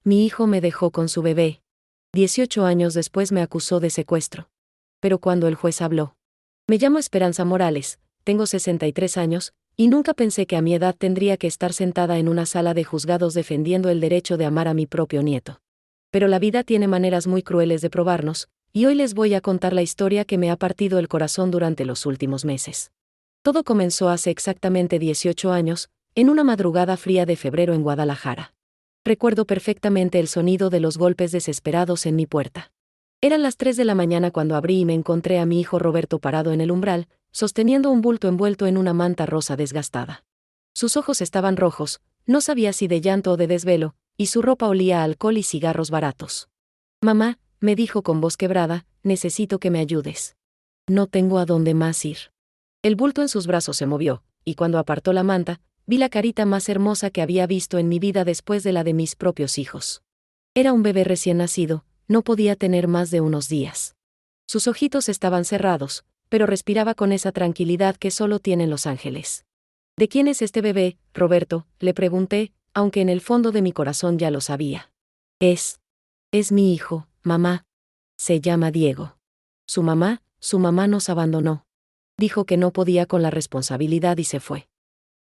mi hijo me dejó con su bebé. 18 años después me acusó de secuestro. Pero cuando el juez habló. Me llamo Esperanza Morales, tengo 63 años, y nunca pensé que a mi edad tendría que estar sentada en una sala de juzgados defendiendo el derecho de amar a mi propio nieto. Pero la vida tiene maneras muy crueles de probarnos, y hoy les voy a contar la historia que me ha partido el corazón durante los últimos meses. Todo comenzó hace exactamente 18 años, en una madrugada fría de febrero en Guadalajara. Recuerdo perfectamente el sonido de los golpes desesperados en mi puerta. Eran las 3 de la mañana cuando abrí y me encontré a mi hijo Roberto parado en el umbral, sosteniendo un bulto envuelto en una manta rosa desgastada. Sus ojos estaban rojos, no sabía si de llanto o de desvelo, y su ropa olía a alcohol y cigarros baratos. Mamá, me dijo con voz quebrada, necesito que me ayudes. No tengo a dónde más ir. El bulto en sus brazos se movió, y cuando apartó la manta, vi la carita más hermosa que había visto en mi vida después de la de mis propios hijos. Era un bebé recién nacido, no podía tener más de unos días. Sus ojitos estaban cerrados, pero respiraba con esa tranquilidad que solo tienen los ángeles. ¿De quién es este bebé, Roberto?, le pregunté, aunque en el fondo de mi corazón ya lo sabía. Es mi hijo, mamá. Se llama Diego. Su mamá nos abandonó. Dijo que no podía con la responsabilidad y se fue.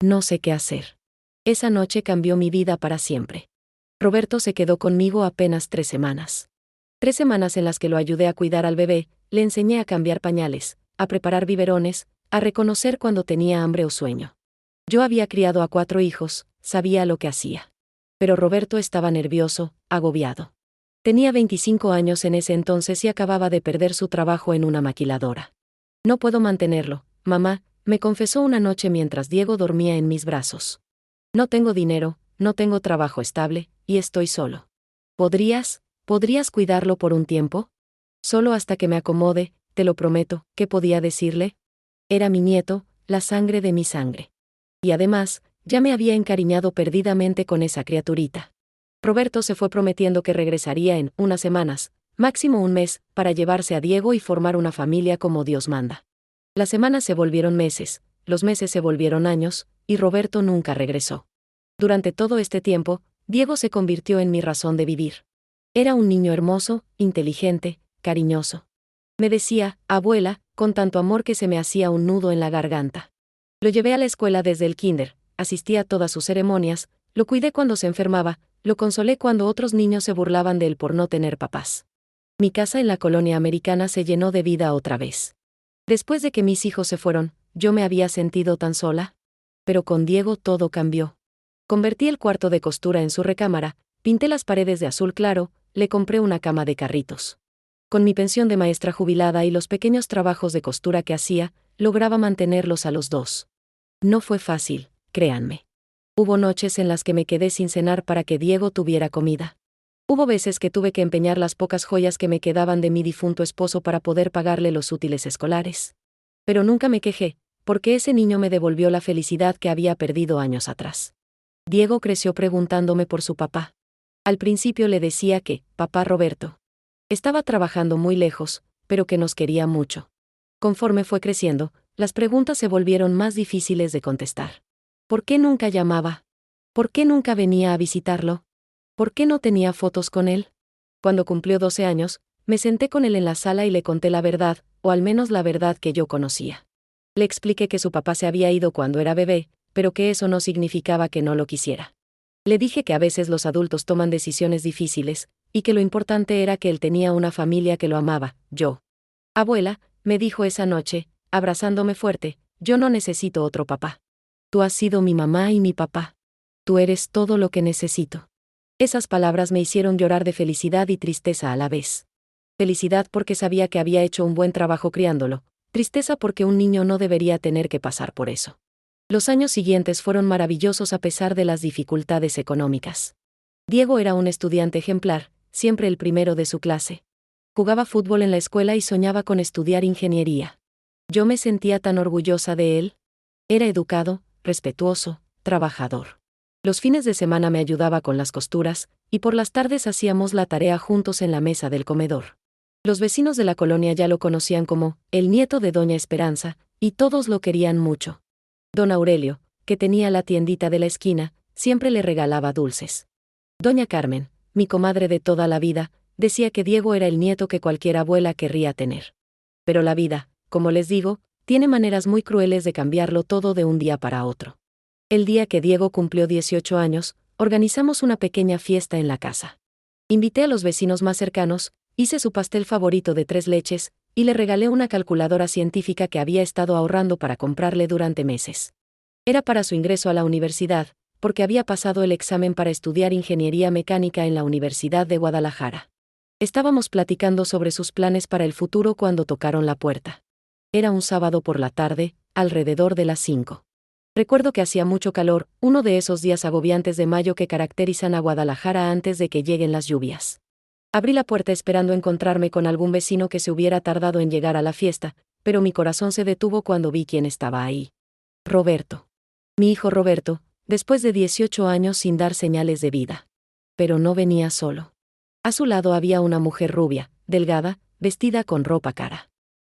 No sé qué hacer. Esa noche cambió mi vida para siempre. Roberto se quedó conmigo apenas 3 semanas. 3 semanas en las que lo ayudé a cuidar al bebé, le enseñé a cambiar pañales, a preparar biberones, a reconocer cuando tenía hambre o sueño. Yo había criado a 4 hijos, sabía lo que hacía. Pero Roberto estaba nervioso, agobiado. Tenía 25 años en ese entonces y acababa de perder su trabajo en una maquiladora. No puedo mantenerlo, mamá, me confesó una noche mientras Diego dormía en mis brazos. No tengo dinero, no tengo trabajo estable, y estoy solo. ¿Podrías cuidarlo por un tiempo? Solo hasta que me acomode, te lo prometo. ¿Qué podía decirle? Era mi nieto, la sangre de mi sangre. Y además, ya me había encariñado perdidamente con esa criaturita. Roberto se fue prometiendo que regresaría en unas semanas, máximo un mes, para llevarse a Diego y formar una familia como Dios manda. Las semanas se volvieron meses, los meses se volvieron años, y Roberto nunca regresó. Durante todo este tiempo, Diego se convirtió en mi razón de vivir. Era un niño hermoso, inteligente, cariñoso. Me decía, abuela, con tanto amor que se me hacía un nudo en la garganta. Lo llevé a la escuela desde el kinder, asistí a todas sus ceremonias, lo cuidé cuando se enfermaba, lo consolé cuando otros niños se burlaban de él por no tener papás. Mi casa en la colonia americana se llenó de vida otra vez. Después de que mis hijos se fueron, yo me había sentido tan sola. Pero con Diego todo cambió. Convertí el cuarto de costura en su recámara, pinté las paredes de azul claro, le compré una cama de carritos. Con mi pensión de maestra jubilada y los pequeños trabajos de costura que hacía, lograba mantenerlos a los dos. No fue fácil, créanme. Hubo noches en las que me quedé sin cenar para que Diego tuviera comida. Hubo veces que tuve que empeñar las pocas joyas que me quedaban de mi difunto esposo para poder pagarle los útiles escolares. Pero nunca me quejé, porque ese niño me devolvió la felicidad que había perdido años atrás. Diego creció preguntándome por su papá. Al principio le decía que, papá Roberto, estaba trabajando muy lejos, pero que nos quería mucho. Conforme fue creciendo, las preguntas se volvieron más difíciles de contestar. ¿Por qué nunca llamaba? ¿Por qué nunca venía a visitarlo? ¿Por qué no tenía fotos con él? Cuando cumplió 12 años, me senté con él en la sala y le conté la verdad, o al menos la verdad que yo conocía. Le expliqué que su papá se había ido cuando era bebé, pero que eso no significaba que no lo quisiera. Le dije que a veces los adultos toman decisiones difíciles, y que lo importante era que él tenía una familia que lo amaba, yo. Abuela, me dijo esa noche, abrazándome fuerte, yo no necesito otro papá. Tú has sido mi mamá y mi papá. Tú eres todo lo que necesito. Esas palabras me hicieron llorar de felicidad y tristeza a la vez. Felicidad porque sabía que había hecho un buen trabajo criándolo, tristeza porque un niño no debería tener que pasar por eso. Los años siguientes fueron maravillosos a pesar de las dificultades económicas. Diego era un estudiante ejemplar, siempre el primero de su clase. Jugaba fútbol en la escuela y soñaba con estudiar ingeniería. Yo me sentía tan orgullosa de él. Era educado, respetuoso, trabajador. Los fines de semana me ayudaba con las costuras, y por las tardes hacíamos la tarea juntos en la mesa del comedor. Los vecinos de la colonia ya lo conocían como el nieto de Doña Esperanza, y todos lo querían mucho. Don Aurelio, que tenía la tiendita de la esquina, siempre le regalaba dulces. Doña Carmen, mi comadre de toda la vida, decía que Diego era el nieto que cualquier abuela querría tener. Pero la vida, como les digo, tiene maneras muy crueles de cambiarlo todo de un día para otro. El día que Diego cumplió 18 años, organizamos una pequeña fiesta en la casa. Invité a los vecinos más cercanos, hice su pastel favorito de 3 leches, y le regalé una calculadora científica que había estado ahorrando para comprarle durante meses. Era para su ingreso a la universidad, porque había pasado el examen para estudiar ingeniería mecánica en la Universidad de Guadalajara. Estábamos platicando sobre sus planes para el futuro cuando tocaron la puerta. Era un sábado por la tarde, alrededor de las 5. Recuerdo que hacía mucho calor, uno de esos días agobiantes de mayo que caracterizan a Guadalajara antes de que lleguen las lluvias. Abrí la puerta esperando encontrarme con algún vecino que se hubiera tardado en llegar a la fiesta, pero mi corazón se detuvo cuando vi quién estaba ahí. Roberto. Mi hijo Roberto, después de 18 años sin dar señales de vida. Pero no venía solo. A su lado había una mujer rubia, delgada, vestida con ropa cara.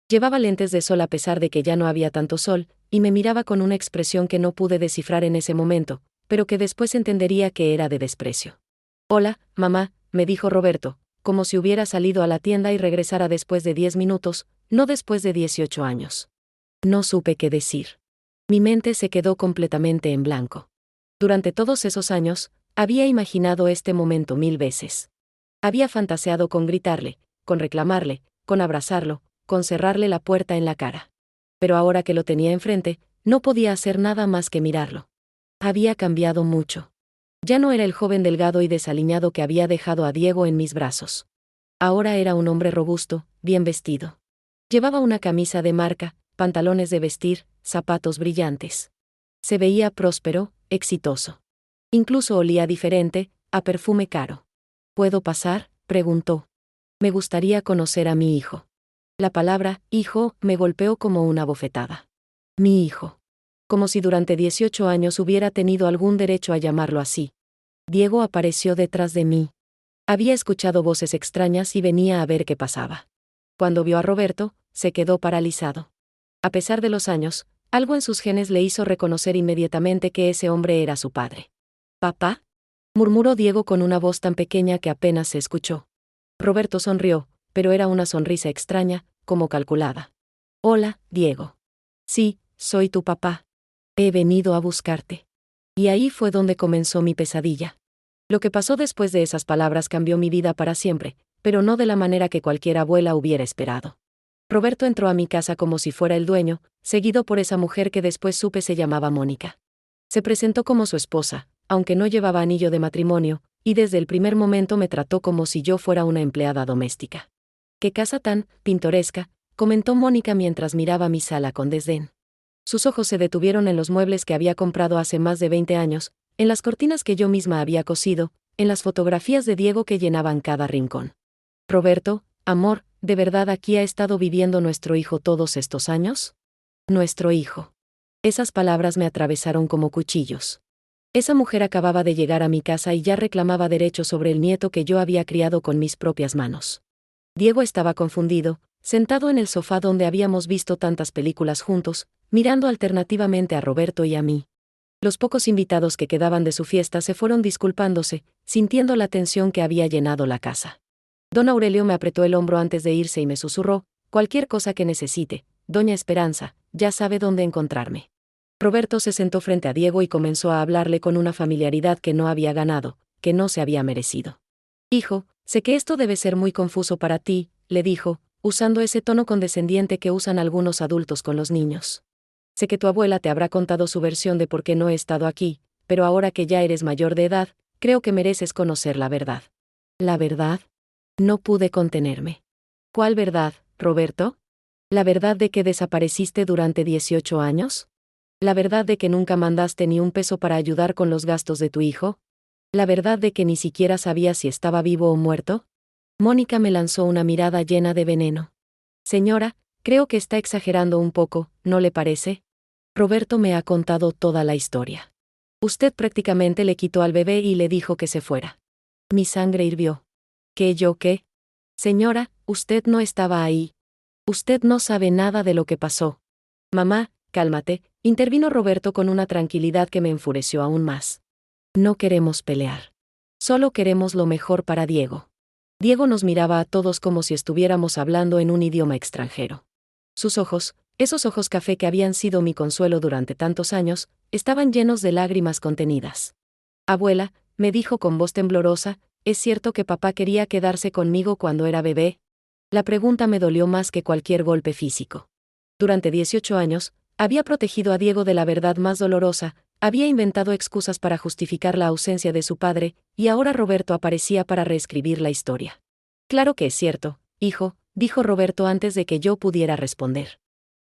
Llevaba lentes de sol a pesar de que ya no había tanto sol, y me miraba con una expresión que no pude descifrar en ese momento, pero que después entendería que era de desprecio. «Hola, mamá», me dijo Roberto, como si hubiera salido a la tienda y regresara después de 10 minutos, no después de 18 años. No supe qué decir. Mi mente se quedó completamente en blanco. Durante todos esos años, había imaginado este momento 1000 veces. Había fantaseado con gritarle, con reclamarle, con abrazarlo, con cerrarle la puerta en la cara. Pero ahora que lo tenía enfrente, no podía hacer nada más que mirarlo. Había cambiado mucho. Ya no era el joven delgado y desaliñado que había dejado a Diego en mis brazos. Ahora era un hombre robusto, bien vestido. Llevaba una camisa de marca, pantalones de vestir, zapatos brillantes. Se veía próspero, exitoso. Incluso olía diferente, a perfume caro. ¿Puedo pasar?, preguntó. Me gustaría conocer a mi hijo. La palabra «hijo» me golpeó como una bofetada. Mi hijo. Como si durante 18 años hubiera tenido algún derecho a llamarlo así. Diego apareció detrás de mí. Había escuchado voces extrañas y venía a ver qué pasaba. Cuando vio a Roberto, se quedó paralizado. A pesar de los años, algo en sus genes le hizo reconocer inmediatamente que ese hombre era su padre. «¿Papá?», murmuró Diego con una voz tan pequeña que apenas se escuchó. Roberto sonrió, pero era una sonrisa extraña, como calculada. «Hola, Diego. Sí, soy tu papá. He venido a buscarte». Y ahí fue donde comenzó mi pesadilla. Lo que pasó después de esas palabras cambió mi vida para siempre, pero no de la manera que cualquier abuela hubiera esperado. Roberto entró a mi casa como si fuera el dueño, seguido por esa mujer que después supe se llamaba Mónica. Se presentó como su esposa, aunque no llevaba anillo de matrimonio, y desde el primer momento me trató como si yo fuera una empleada doméstica. «Qué casa tan pintoresca», comentó Mónica mientras miraba mi sala con desdén. Sus ojos se detuvieron en los muebles que había comprado hace más de 20 años, en las cortinas que yo misma había cosido, en las fotografías de Diego que llenaban cada rincón. «Roberto, amor, ¿de verdad aquí ha estado viviendo nuestro hijo todos estos años?». «Nuestro hijo». Esas palabras me atravesaron como cuchillos. Esa mujer acababa de llegar a mi casa y ya reclamaba derechos sobre el nieto que yo había criado con mis propias manos. Diego estaba confundido, sentado en el sofá donde habíamos visto tantas películas juntos, mirando alternativamente a Roberto y a mí. Los pocos invitados que quedaban de su fiesta se fueron disculpándose, sintiendo la tensión que había llenado la casa. Don Aurelio me apretó el hombro antes de irse y me susurró: «Cualquier cosa que necesite, doña Esperanza, ya sabe dónde encontrarme». Roberto se sentó frente a Diego y comenzó a hablarle con una familiaridad que no había ganado, que no se había merecido. «Hijo, sé que esto debe ser muy confuso para ti», le dijo, usando ese tono condescendiente que usan algunos adultos con los niños. «Sé que tu abuela te habrá contado su versión de por qué no he estado aquí, pero ahora que ya eres mayor de edad, creo que mereces conocer la verdad». «¿La verdad?». No pude contenerme. «¿Cuál verdad, Roberto? ¿La verdad de que desapareciste durante 18 años? ¿La verdad de que nunca mandaste ni un peso para ayudar con los gastos de tu hijo? ¿La verdad de que ni siquiera sabías si estaba vivo o muerto?». Mónica me lanzó una mirada llena de veneno. «Señora, creo que está exagerando un poco, ¿no le parece? Roberto me ha contado toda la historia. Usted prácticamente le quitó al bebé y le dijo que se fuera». Mi sangre hirvió. «¿Qué yo qué? Señora, usted no estaba ahí. Usted no sabe nada de lo que pasó». «Mamá, cálmate», intervino Roberto con una tranquilidad que me enfureció aún más. «No queremos pelear. Solo queremos lo mejor para Diego. Diego nos miraba a todos como si estuviéramos hablando en un idioma extranjero. Sus ojos, esos ojos café que habían sido mi consuelo durante tantos años, estaban llenos de lágrimas contenidas. Abuela, me dijo con voz temblorosa, ¿es cierto que papá quería quedarse conmigo cuando era bebé? La pregunta me dolió más que cualquier golpe físico. Durante 18 años, había protegido a Diego de la verdad más dolorosa, había inventado excusas para justificar la ausencia de su padre, y ahora Roberto aparecía para reescribir la historia. Claro que es cierto, hijo, dijo Roberto antes de que yo pudiera responder.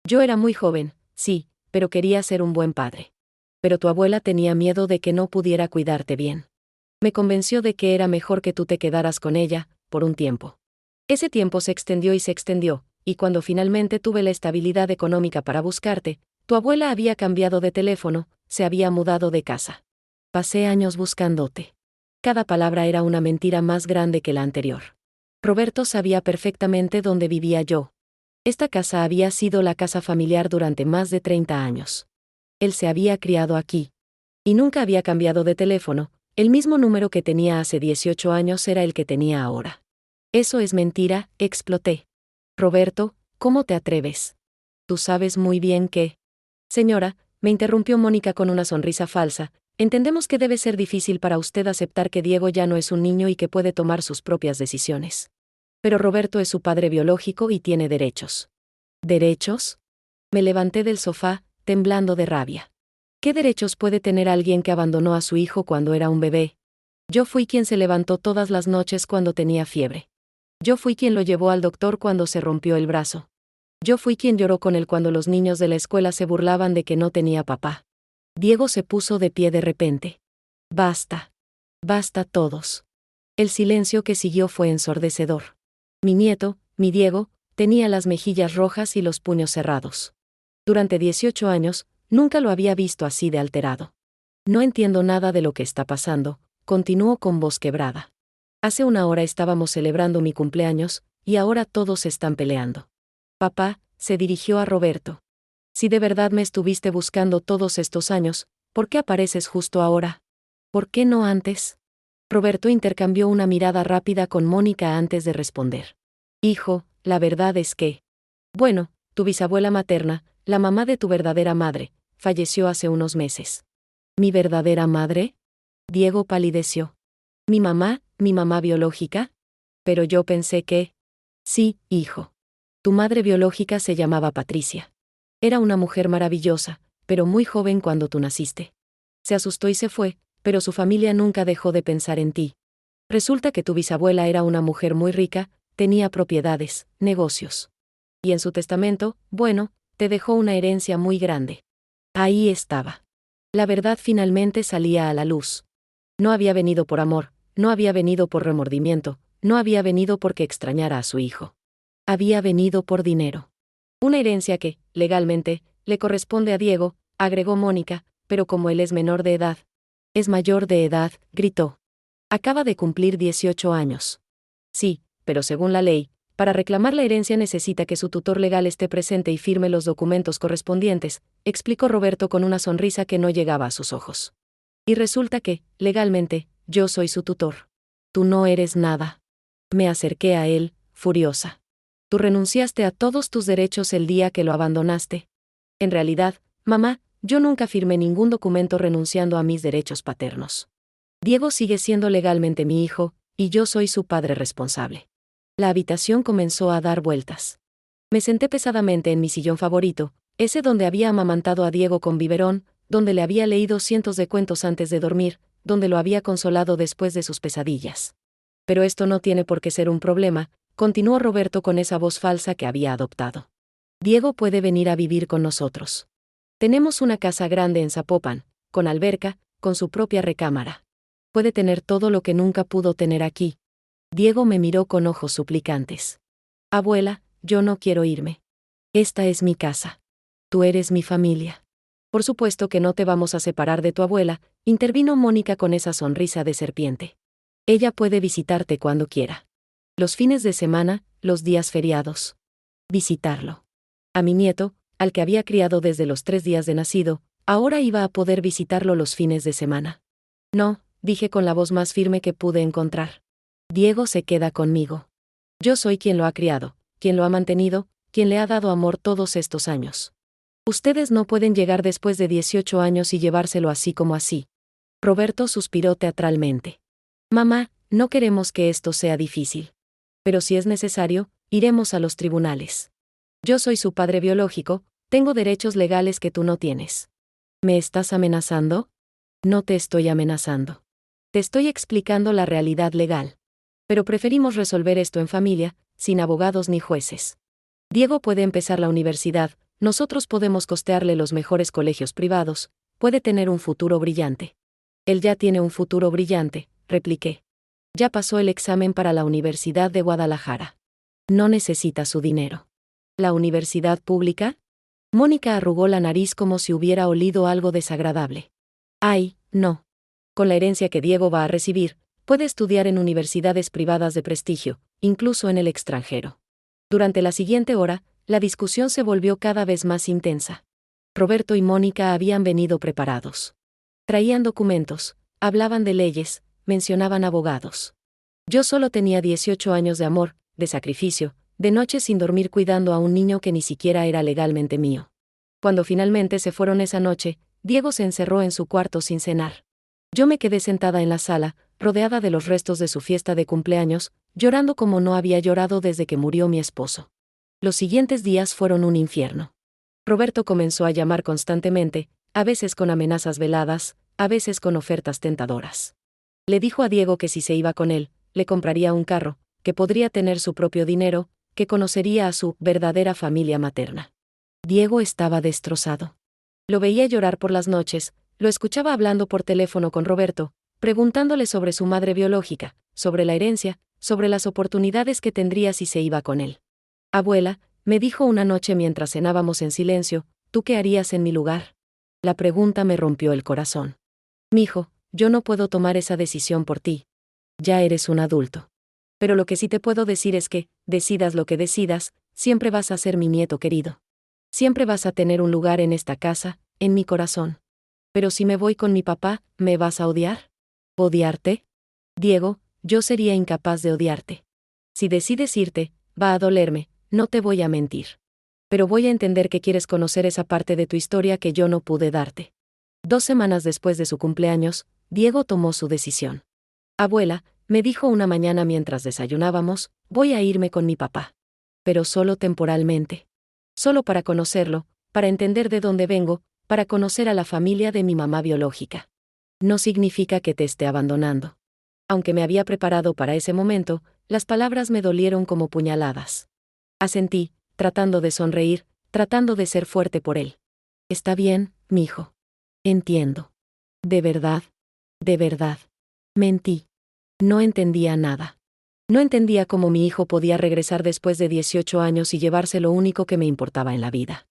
Yo era muy joven, sí, pero quería ser un buen padre. Pero tu abuela tenía miedo de que no pudiera cuidarte bien. Me convenció de que era mejor que tú te quedaras con ella, por un tiempo. Ese tiempo se extendió, y cuando finalmente tuve la estabilidad económica para buscarte, tu abuela había cambiado de teléfono, se había mudado de casa. Pasé años buscándote. Cada palabra era una mentira más grande que la anterior. Roberto sabía perfectamente dónde vivía yo. Esta casa había sido la casa familiar durante más de 30 años. Él se había criado aquí. Y nunca había cambiado de teléfono, el mismo número que tenía hace 18 años era el que tenía ahora. Eso es mentira, exploté. Roberto, ¿cómo te atreves? Tú sabes muy bien que... Señora, me interrumpió Mónica con una sonrisa falsa, entendemos que debe ser difícil para usted aceptar que Diego ya no es un niño y que puede tomar sus propias decisiones. Pero Roberto es su padre biológico y tiene derechos. ¿Derechos? Me levanté del sofá, temblando de rabia. ¿Qué derechos puede tener alguien que abandonó a su hijo cuando era un bebé? Yo fui quien se levantó todas las noches cuando tenía fiebre. Yo fui quien lo llevó al doctor cuando se rompió el brazo. Yo fui quien lloró con él cuando los niños de la escuela se burlaban de que no tenía papá. Diego se puso de pie de repente. Basta. Basta todos. El silencio que siguió fue ensordecedor. Mi nieto, mi Diego, tenía las mejillas rojas y los puños cerrados. Durante 18 años, nunca lo había visto así de alterado. No entiendo nada de lo que está pasando, continuó con voz quebrada. Hace una hora estábamos celebrando mi cumpleaños, y ahora todos están peleando. Papá, se dirigió a Roberto. Si de verdad me estuviste buscando todos estos años, ¿por qué apareces justo ahora? ¿Por qué no antes? Roberto intercambió una mirada rápida con Mónica antes de responder. Hijo, la verdad es que... Bueno, tu bisabuela materna, la mamá de tu verdadera madre, falleció hace unos meses. ¿Mi verdadera madre? Diego palideció. ¿Mi mamá biológica? Pero yo pensé que... Sí, hijo. Tu madre biológica se llamaba Patricia. Era una mujer maravillosa, pero muy joven cuando tú naciste. Se asustó y se fue, pero su familia nunca dejó de pensar en ti. Resulta que tu bisabuela era una mujer muy rica, tenía propiedades, negocios. Y en su testamento, bueno, te dejó una herencia muy grande. Ahí estaba. La verdad finalmente salía a la luz. No había venido por amor, no había venido por remordimiento, no había venido porque extrañara a su hijo. Había venido por dinero. Una herencia que, legalmente, le corresponde a Diego, agregó Mónica, pero como él es menor de edad. Es mayor de edad, gritó. Acaba de cumplir 18 años. Sí, pero según la ley, para reclamar la herencia necesita que su tutor legal esté presente y firme los documentos correspondientes, explicó Roberto con una sonrisa que no llegaba a sus ojos. Y resulta que, legalmente, yo soy su tutor. Tú no eres nada. Me acerqué a él, furiosa. Tú renunciaste a todos tus derechos el día que lo abandonaste. En realidad, mamá, yo nunca firmé ningún documento renunciando a mis derechos paternos. Diego sigue siendo legalmente mi hijo, y yo soy su padre responsable. La habitación comenzó a dar vueltas. Me senté pesadamente en mi sillón favorito, ese donde había amamantado a Diego con biberón, donde le había leído cientos de cuentos antes de dormir, donde lo había consolado después de sus pesadillas. Pero esto no tiene por qué ser un problema, continuó Roberto con esa voz falsa que había adoptado. Diego puede venir a vivir con nosotros. Tenemos una casa grande en Zapopan, con alberca, con su propia recámara. Puede tener todo lo que nunca pudo tener aquí. Diego me miró con ojos suplicantes. Abuela, yo no quiero irme. Esta es mi casa. Tú eres mi familia. Por supuesto que no te vamos a separar de tu abuela, intervino Mónica con esa sonrisa de serpiente. Ella puede visitarte cuando quiera. Los fines de semana, los días feriados. Visitarlo. A mi nieto, al que había criado desde los 3 días de nacido, ahora iba a poder visitarlo los fines de semana. No, dije con la voz más firme que pude encontrar. Diego se queda conmigo. Yo soy quien lo ha criado, quien lo ha mantenido, quien le ha dado amor todos estos años. Ustedes no pueden llegar después de 18 años y llevárselo así como así. Roberto suspiró teatralmente. Mamá, no queremos que esto sea difícil. Pero si es necesario, iremos a los tribunales. Yo soy su padre biológico, tengo derechos legales que tú no tienes. ¿Me estás amenazando? No te estoy amenazando. Te estoy explicando la realidad legal. Pero preferimos resolver esto en familia, sin abogados ni jueces. Diego puede empezar la universidad, nosotros podemos costearle los mejores colegios privados, puede tener un futuro brillante. Él ya tiene un futuro brillante, repliqué. Ya pasó el examen para la Universidad de Guadalajara. No necesita su dinero. ¿La universidad pública? Mónica arrugó la nariz como si hubiera olido algo desagradable. Ay, no. Con la herencia que Diego va a recibir, puede estudiar en universidades privadas de prestigio, incluso en el extranjero. Durante la siguiente hora, la discusión se volvió cada vez más intensa. Roberto y Mónica habían venido preparados. Traían documentos, hablaban de leyes, mencionaban abogados. Yo solo tenía 18 años de amor, de sacrificio, de noches sin dormir cuidando a un niño que ni siquiera era legalmente mío. Cuando finalmente se fueron esa noche, Diego se encerró en su cuarto sin cenar. Yo me quedé sentada en la sala, rodeada de los restos de su fiesta de cumpleaños, llorando como no había llorado desde que murió mi esposo. Los siguientes días fueron un infierno. Roberto comenzó a llamar constantemente, a veces con amenazas veladas, a veces con ofertas tentadoras. Le dijo a Diego que si se iba con él, le compraría un carro, que podría tener su propio dinero, que conocería a su verdadera familia materna. Diego estaba destrozado. Lo veía llorar por las noches, lo escuchaba hablando por teléfono con Roberto, preguntándole sobre su madre biológica, sobre la herencia, sobre las oportunidades que tendría si se iba con él. Abuela, me dijo una noche mientras cenábamos en silencio, ¿tú qué harías en mi lugar? La pregunta me rompió el corazón. Mijo, yo no puedo tomar esa decisión por ti. Ya eres un adulto. Pero lo que sí te puedo decir es que, decidas lo que decidas, siempre vas a ser mi nieto querido. Siempre vas a tener un lugar en esta casa, en mi corazón. Pero si me voy con mi papá, ¿me vas a odiar? ¿Odiarte? Diego, yo sería incapaz de odiarte. Si decides irte, va a dolerme, no te voy a mentir. Pero voy a entender que quieres conocer esa parte de tu historia que yo no pude darte. 2 semanas después de su cumpleaños, Diego tomó su decisión. Abuela, me dijo una mañana mientras desayunábamos, voy a irme con mi papá. Pero solo temporalmente. Solo para conocerlo, para entender de dónde vengo, para conocer a la familia de mi mamá biológica. No significa que te esté abandonando. Aunque me había preparado para ese momento, las palabras me dolieron como puñaladas. Asentí, tratando de sonreír, tratando de ser fuerte por él. Está bien, mijo. Entiendo. De verdad. De verdad. Mentí. No entendía nada. No entendía cómo mi hijo podía regresar después de 18 años y llevarse lo único que me importaba en la vida.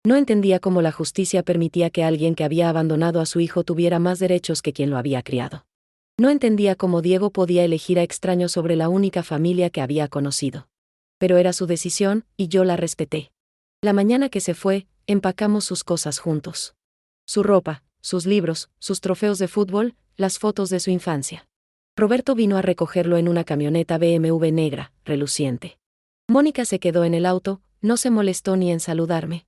No entendía cómo la justicia permitía que alguien que había abandonado a su hijo tuviera más derechos que quien lo había criado. No entendía cómo Diego podía elegir a extraños sobre la única familia que había conocido. Pero era su decisión, y yo la respeté. La mañana que se fue, empacamos sus cosas juntos. Su ropa, sus libros, sus trofeos de fútbol, las fotos de su infancia. Roberto vino a recogerlo en una camioneta BMW negra, reluciente. Mónica se quedó en el auto, no se molestó ni en saludarme.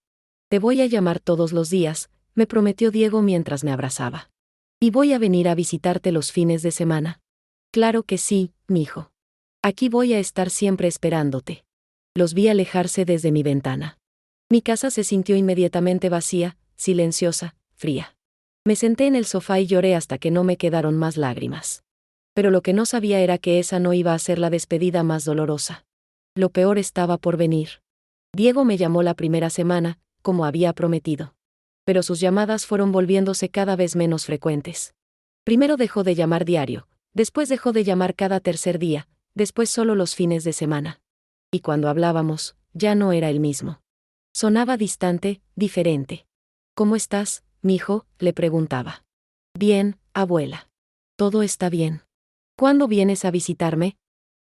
Te voy a llamar todos los días, me prometió Diego mientras me abrazaba. Y voy a venir a visitarte los fines de semana. Claro que sí, mijo. Aquí voy a estar siempre esperándote. Los vi alejarse desde mi ventana. Mi casa se sintió inmediatamente vacía, silenciosa, fría. Me senté en el sofá y lloré hasta que no me quedaron más lágrimas. Pero lo que no sabía era que esa no iba a ser la despedida más dolorosa. Lo peor estaba por venir. Diego me llamó la primera semana, como había prometido. Pero sus llamadas fueron volviéndose cada vez menos frecuentes. Primero dejó de llamar diario, después dejó de llamar cada tercer día, después solo los fines de semana. Y cuando hablábamos, ya no era el mismo. Sonaba distante, diferente. ¿Cómo estás, mijo?, le preguntaba. Bien, abuela. Todo está bien. ¿Cuándo vienes a visitarme?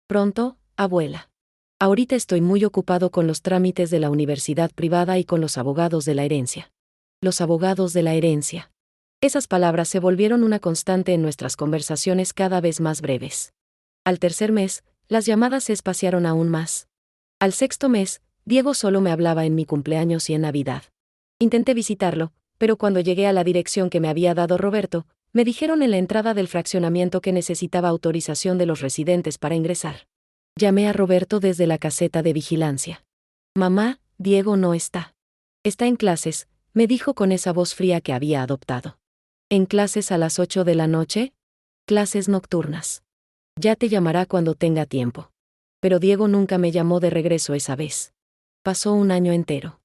Pronto, abuela. Ahorita estoy muy ocupado con los trámites de la universidad privada y con los abogados de la herencia. Los abogados de la herencia. Esas palabras se volvieron una constante en nuestras conversaciones cada vez más breves. Al tercer mes, las llamadas se espaciaron aún más. Al sexto mes, Diego solo me hablaba en mi cumpleaños y en Navidad. Intenté visitarlo, pero cuando llegué a la dirección que me había dado Roberto, me dijeron en la entrada del fraccionamiento que necesitaba autorización de los residentes para ingresar. Llamé a Roberto desde la caseta de vigilancia. Mamá, Diego no está. Está en clases, me dijo con esa voz fría que había adoptado. ¿En clases a las 8 de la noche? Clases nocturnas. Ya te llamará cuando tenga tiempo. Pero Diego nunca me llamó de regreso esa vez. Pasó un año entero.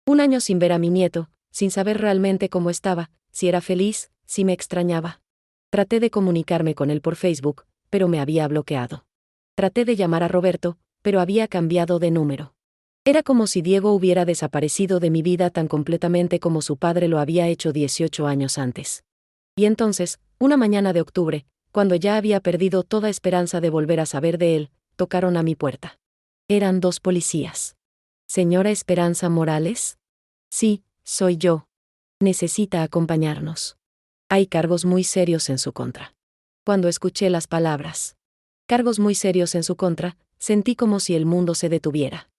Un año sin ver a mi nieto, sin saber realmente cómo estaba, si era feliz, si me extrañaba. Traté de comunicarme con él por Facebook, pero me había bloqueado. Traté de llamar a Roberto, pero había cambiado de número. Era como si Diego hubiera desaparecido de mi vida tan completamente como su padre lo había hecho 18 años antes. Y entonces, una mañana de octubre, cuando ya había perdido toda esperanza de volver a saber de él, tocaron a mi puerta. Eran 2 policías. ¿Señora Esperanza Morales? Sí, soy yo. Necesita acompañarnos. Hay cargos muy serios en su contra. Cuando escuché las palabras, cargos muy serios en su contra, sentí como si el mundo se detuviera.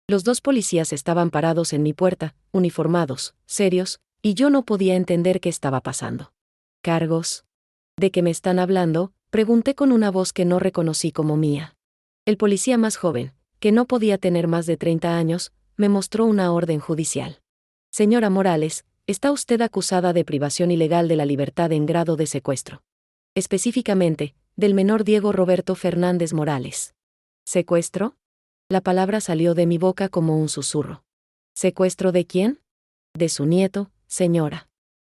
Los 2 policías estaban parados en mi puerta, uniformados, serios, y yo no podía entender qué estaba pasando. ¿Cargos? ¿De qué me están hablando?, pregunté con una voz que no reconocí como mía. El policía más joven, que no podía tener más de 30 años, me mostró una orden judicial. Señora Morales, está usted acusada de privación ilegal de la libertad en grado de secuestro. Específicamente, del menor Diego Roberto Fernández Morales. ¿Secuestro? La palabra salió de mi boca como un susurro. ¿Secuestro de quién? De su nieto, señora.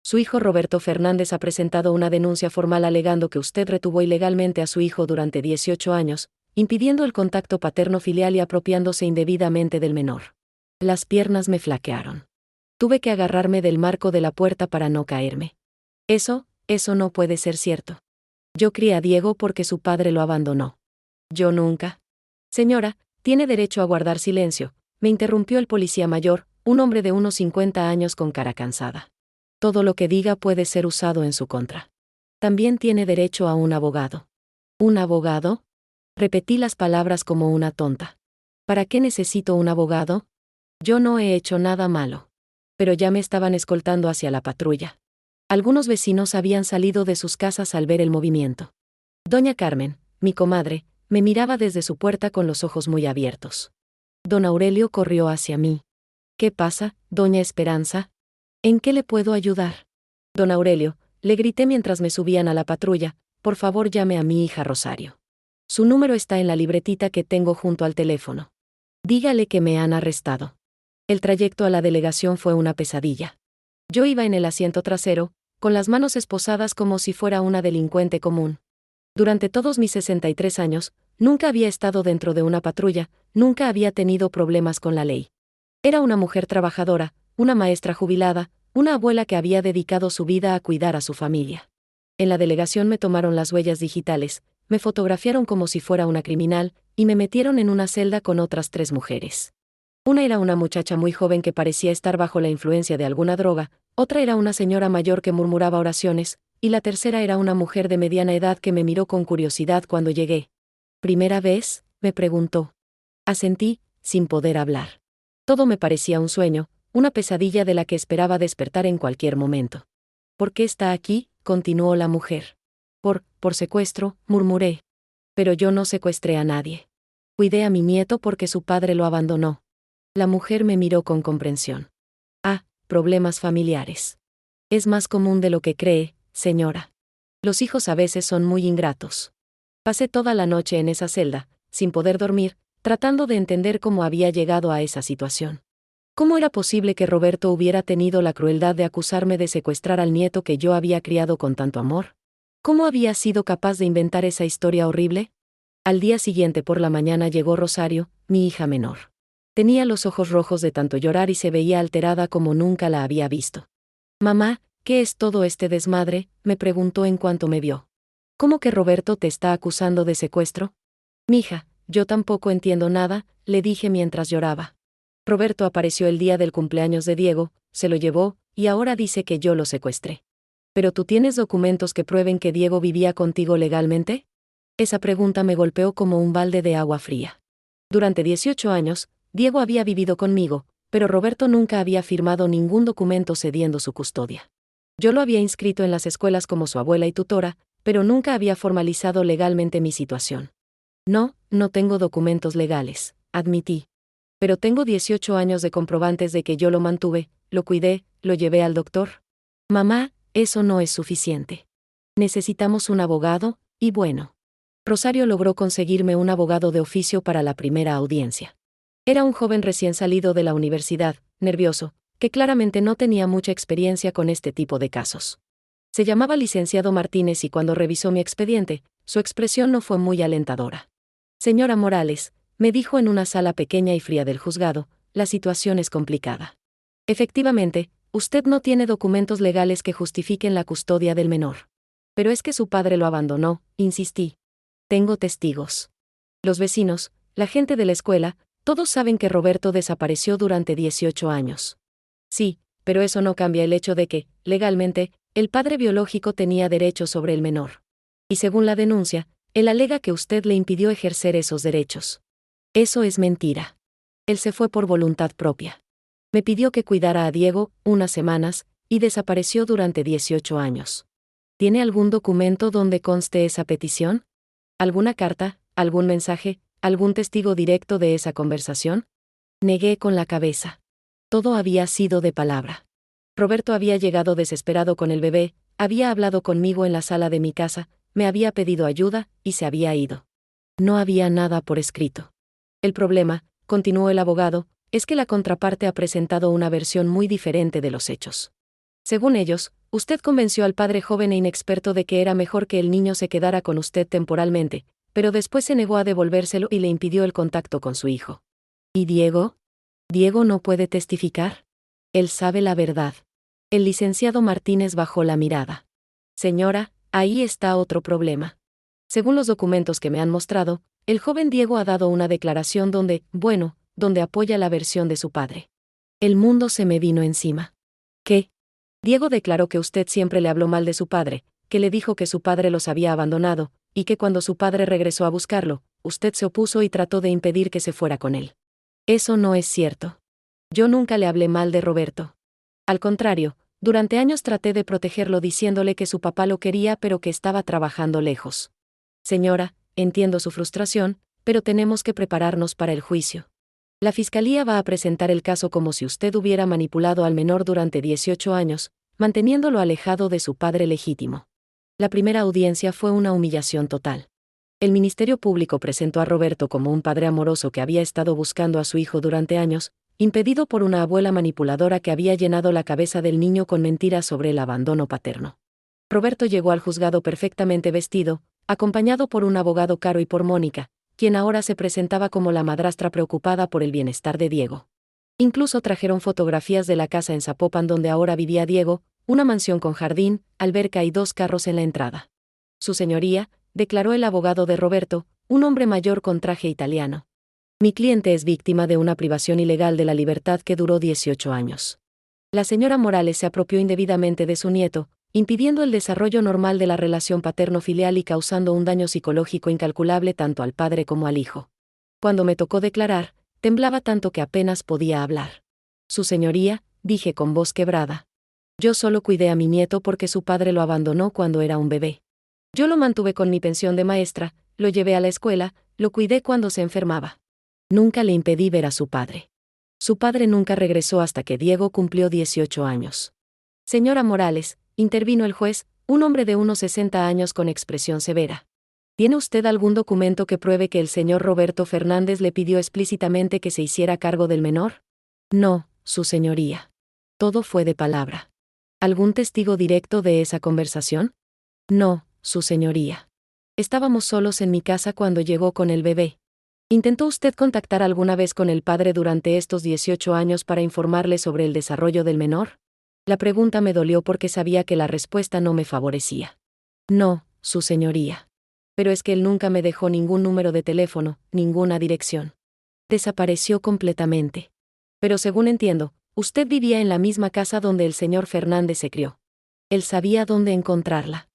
Su hijo Roberto Fernández ha presentado una denuncia formal alegando que usted retuvo ilegalmente a su hijo durante 18 años, impidiendo el contacto paterno-filial y apropiándose indebidamente del menor. Las piernas me flaquearon. Tuve que agarrarme del marco de la puerta para no caerme. Eso no puede ser cierto. Yo crié a Diego porque su padre lo abandonó. Yo nunca. Señora, tiene derecho a guardar silencio, me interrumpió el policía mayor, un hombre de unos 50 años con cara cansada. Todo lo que diga puede ser usado en su contra. También tiene derecho a un abogado. ¿Un abogado? Repetí las palabras como una tonta. ¿Para qué necesito un abogado? Yo no he hecho nada malo. Pero ya me estaban escoltando hacia la patrulla. Algunos vecinos habían salido de sus casas al ver el movimiento. Doña Carmen, mi comadre, me miraba desde su puerta con los ojos muy abiertos. Don Aurelio corrió hacia mí. ¿Qué pasa, doña Esperanza? ¿En qué le puedo ayudar? Don Aurelio, le grité mientras me subían a la patrulla, por favor llame a mi hija Rosario. Su número está en la libretita que tengo junto al teléfono. Dígale que me han arrestado. El trayecto a la delegación fue una pesadilla. Yo iba en el asiento trasero, con las manos esposadas como si fuera una delincuente común. Durante todos mis 63 años, nunca había estado dentro de una patrulla, nunca había tenido problemas con la ley. Era una mujer trabajadora, una maestra jubilada, una abuela que había dedicado su vida a cuidar a su familia. En la delegación me tomaron las huellas digitales, me fotografiaron como si fuera una criminal, y me metieron en una celda con otras 3 mujeres. Una era una muchacha muy joven que parecía estar bajo la influencia de alguna droga, otra era una señora mayor que murmuraba oraciones, y la tercera era una mujer de mediana edad que me miró con curiosidad cuando llegué. ¿Primera vez?, me preguntó. Asentí, sin poder hablar. Todo me parecía un sueño, una pesadilla de la que esperaba despertar en cualquier momento. ¿Por qué está aquí?, continuó la mujer. Por secuestro, murmuré. Pero yo no secuestré a nadie. Cuidé a mi nieto porque su padre lo abandonó. La mujer me miró con comprensión. Ah, problemas familiares. Es más común de lo que cree, señora. Los hijos a veces son muy ingratos. Pasé toda la noche en esa celda, sin poder dormir, tratando de entender cómo había llegado a esa situación. ¿Cómo era posible que Roberto hubiera tenido la crueldad de acusarme de secuestrar al nieto que yo había criado con tanto amor? ¿Cómo había sido capaz de inventar esa historia horrible? Al día siguiente por la mañana llegó Rosario, mi hija menor. Tenía los ojos rojos de tanto llorar y se veía alterada como nunca la había visto. Mamá, ¿qué es todo este desmadre?, me preguntó en cuanto me vio. ¿Cómo que Roberto te está acusando de secuestro? Mija, yo tampoco entiendo nada, le dije mientras lloraba. Roberto apareció el día del cumpleaños de Diego, se lo llevó, y ahora dice que yo lo secuestré. ¿Pero tú tienes documentos que prueben que Diego vivía contigo legalmente? Esa pregunta me golpeó como un balde de agua fría. Durante 18 años, Diego había vivido conmigo, pero Roberto nunca había firmado ningún documento cediendo su custodia. Yo lo había inscrito en las escuelas como su abuela y tutora, pero nunca había formalizado legalmente mi situación. No, no tengo documentos legales, admití. Pero tengo 18 años de comprobantes de que yo lo mantuve, lo cuidé, lo llevé al doctor. Mamá, eso no es suficiente. Necesitamos un abogado, y bueno. Rosario logró conseguirme un abogado de oficio para la primera audiencia. Era un joven recién salido de la universidad, nervioso, que claramente no tenía mucha experiencia con este tipo de casos. Se llamaba licenciado Martínez y cuando revisó mi expediente, su expresión no fue muy alentadora. Señora Morales, me dijo en una sala pequeña y fría del juzgado, la situación es complicada. Efectivamente, usted no tiene documentos legales que justifiquen la custodia del menor. Pero es que su padre lo abandonó, insistí. Tengo testigos. Los vecinos, la gente de la escuela, todos saben que Roberto desapareció durante 18 años. Sí, pero eso no cambia el hecho de que, legalmente, el padre biológico tenía derechos sobre el menor. Y según la denuncia, él alega que usted le impidió ejercer esos derechos. Eso es mentira. Él se fue por voluntad propia. Me pidió que cuidara a Diego, unas semanas, y desapareció durante 18 años. ¿Tiene algún documento donde conste esa petición? ¿Alguna carta, algún mensaje, algún testigo directo de esa conversación? Negué con la cabeza. Todo había sido de palabra. Roberto había llegado desesperado con el bebé, había hablado conmigo en la sala de mi casa, me había pedido ayuda, y se había ido. No había nada por escrito. El problema, continuó el abogado, es que la contraparte ha presentado una versión muy diferente de los hechos. Según ellos, usted convenció al padre joven e inexperto de que era mejor que el niño se quedara con usted temporalmente, pero después se negó a devolvérselo y le impidió el contacto con su hijo. ¿Y Diego? ¿Diego no puede testificar? Él sabe la verdad. El licenciado Martínez bajó la mirada. Señora, ahí está otro problema. Según los documentos que me han mostrado, el joven Diego ha dado una declaración donde apoya la versión de su padre. El mundo se me vino encima. ¿Qué? Diego declaró que usted siempre le habló mal de su padre, que le dijo que su padre los había abandonado, y que cuando su padre regresó a buscarlo, usted se opuso y trató de impedir que se fuera con él. Eso no es cierto. Yo nunca le hablé mal de Roberto. Al contrario, durante años traté de protegerlo diciéndole que su papá lo quería pero que estaba trabajando lejos. Señora, entiendo su frustración, pero tenemos que prepararnos para el juicio. La fiscalía va a presentar el caso como si usted hubiera manipulado al menor durante 18 años, manteniéndolo alejado de su padre legítimo. La primera audiencia fue una humillación total. El Ministerio Público presentó a Roberto como un padre amoroso que había estado buscando a su hijo durante años, impedido por una abuela manipuladora que había llenado la cabeza del niño con mentiras sobre el abandono paterno. Roberto llegó al juzgado perfectamente vestido, acompañado por un abogado caro y por Mónica, quien ahora se presentaba como la madrastra preocupada por el bienestar de Diego. Incluso trajeron fotografías de la casa en Zapopan donde ahora vivía Diego, una mansión con jardín, alberca y 2 carros en la entrada. Su señoría, declaró el abogado de Roberto, un hombre mayor con traje italiano. Mi cliente es víctima de una privación ilegal de la libertad que duró 18 años. La señora Morales se apropió indebidamente de su nieto, impidiendo el desarrollo normal de la relación paterno-filial y causando un daño psicológico incalculable tanto al padre como al hijo. Cuando me tocó declarar, temblaba tanto que apenas podía hablar. Su señoría, dije con voz quebrada. Yo solo cuidé a mi nieto porque su padre lo abandonó cuando era un bebé. Yo lo mantuve con mi pensión de maestra, lo llevé a la escuela, lo cuidé cuando se enfermaba. Nunca le impedí ver a su padre. Su padre nunca regresó hasta que Diego cumplió 18 años. Señora Morales, intervino el juez, un hombre de unos 60 años con expresión severa. ¿Tiene usted algún documento que pruebe que el señor Roberto Fernández le pidió explícitamente que se hiciera cargo del menor? No, su señoría. Todo fue de palabra. ¿Algún testigo directo de esa conversación? No, su señoría. Estábamos solos en mi casa cuando llegó con el bebé. ¿Intentó usted contactar alguna vez con el padre durante estos 18 años para informarle sobre el desarrollo del menor? La pregunta me dolió porque sabía que la respuesta no me favorecía. No, su señoría. Pero es que él nunca me dejó ningún número de teléfono, ninguna dirección. Desapareció completamente. Pero según entiendo, usted vivía en la misma casa donde el señor Fernández se crió. Él sabía dónde encontrarla.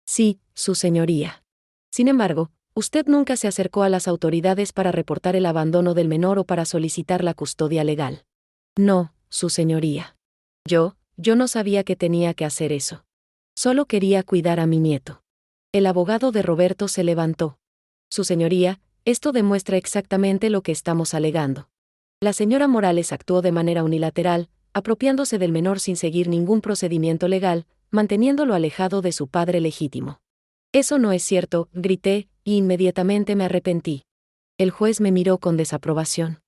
Sí, su señoría. Sin embargo, usted nunca se acercó a las autoridades para reportar el abandono del menor o para solicitar la custodia legal. No, su señoría. Yo no sabía que tenía que hacer eso. Solo quería cuidar a mi nieto. El abogado de Roberto se levantó. Su señoría, esto demuestra exactamente lo que estamos alegando. La señora Morales actuó de manera unilateral, apropiándose del menor sin seguir ningún procedimiento legal, manteniéndolo alejado de su padre legítimo. Eso no es cierto, grité, y inmediatamente me arrepentí. El juez me miró con desaprobación.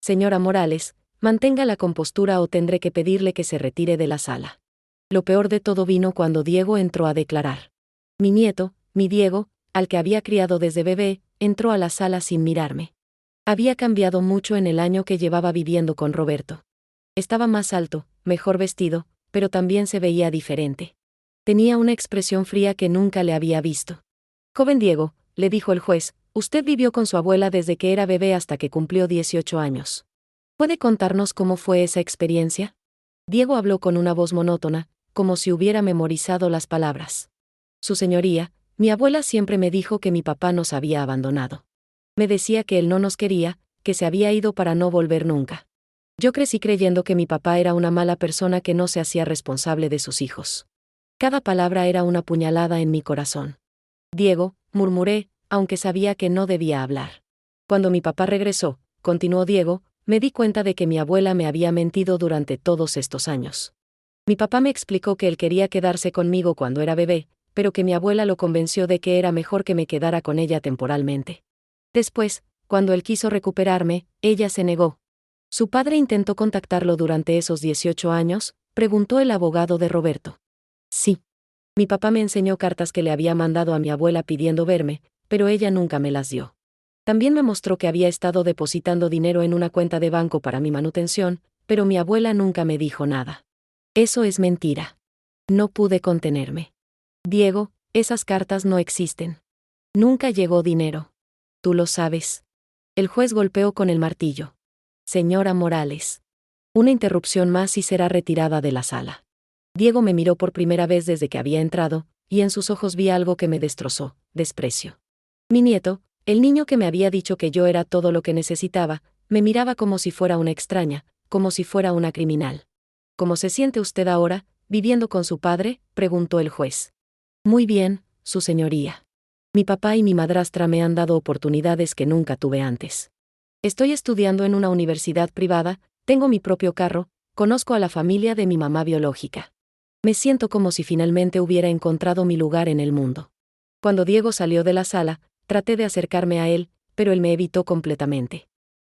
Señora Morales, mantenga la compostura o tendré que pedirle que se retire de la sala. Lo peor de todo vino cuando Diego entró a declarar. Mi nieto, mi Diego, al que había criado desde bebé, entró a la sala sin mirarme. Había cambiado mucho en el año que llevaba viviendo con Roberto. Estaba más alto, mejor vestido, pero también se veía diferente. Tenía una expresión fría que nunca le había visto. Joven Diego, le dijo el juez, usted vivió con su abuela desde que era bebé hasta que cumplió 18 años. ¿Puede contarnos cómo fue esa experiencia? Diego habló con una voz monótona, como si hubiera memorizado las palabras. Su señoría, mi abuela siempre me dijo que mi papá nos había abandonado. Me decía que él no nos quería, que se había ido para no volver nunca. Yo crecí creyendo que mi papá era una mala persona que no se hacía responsable de sus hijos. Cada palabra era una puñalada en mi corazón. Diego, murmuré, aunque sabía que no debía hablar. Cuando mi papá regresó, continuó Diego, me di cuenta de que mi abuela me había mentido durante todos estos años. Mi papá me explicó que él quería quedarse conmigo cuando era bebé, pero que mi abuela lo convenció de que era mejor que me quedara con ella temporalmente. Después, cuando él quiso recuperarme, ella se negó. ¿Su padre intentó contactarlo durante esos 18 años?, preguntó el abogado de Roberto. Sí. Mi papá me enseñó cartas que le había mandado a mi abuela pidiendo verme, pero ella nunca me las dio. También me mostró que había estado depositando dinero en una cuenta de banco para mi manutención, pero mi abuela nunca me dijo nada. Eso es mentira. No pude contenerme. Diego, esas cartas no existen. Nunca llegó dinero. Tú lo sabes. El juez golpeó con el martillo. Señora Morales. Una interrupción más y será retirada de la sala. Diego me miró por primera vez desde que había entrado, y en sus ojos vi algo que me destrozó, desprecio. Mi nieto, el niño que me había dicho que yo era todo lo que necesitaba, me miraba como si fuera una extraña, como si fuera una criminal. ¿Cómo se siente usted ahora, viviendo con su padre?, preguntó el juez. Muy bien, su señoría. Mi papá y mi madrastra me han dado oportunidades que nunca tuve antes. Estoy estudiando en una universidad privada, tengo mi propio carro, conozco a la familia de mi mamá biológica. Me siento como si finalmente hubiera encontrado mi lugar en el mundo. Cuando Diego salió de la sala, traté de acercarme a él, pero él me evitó completamente.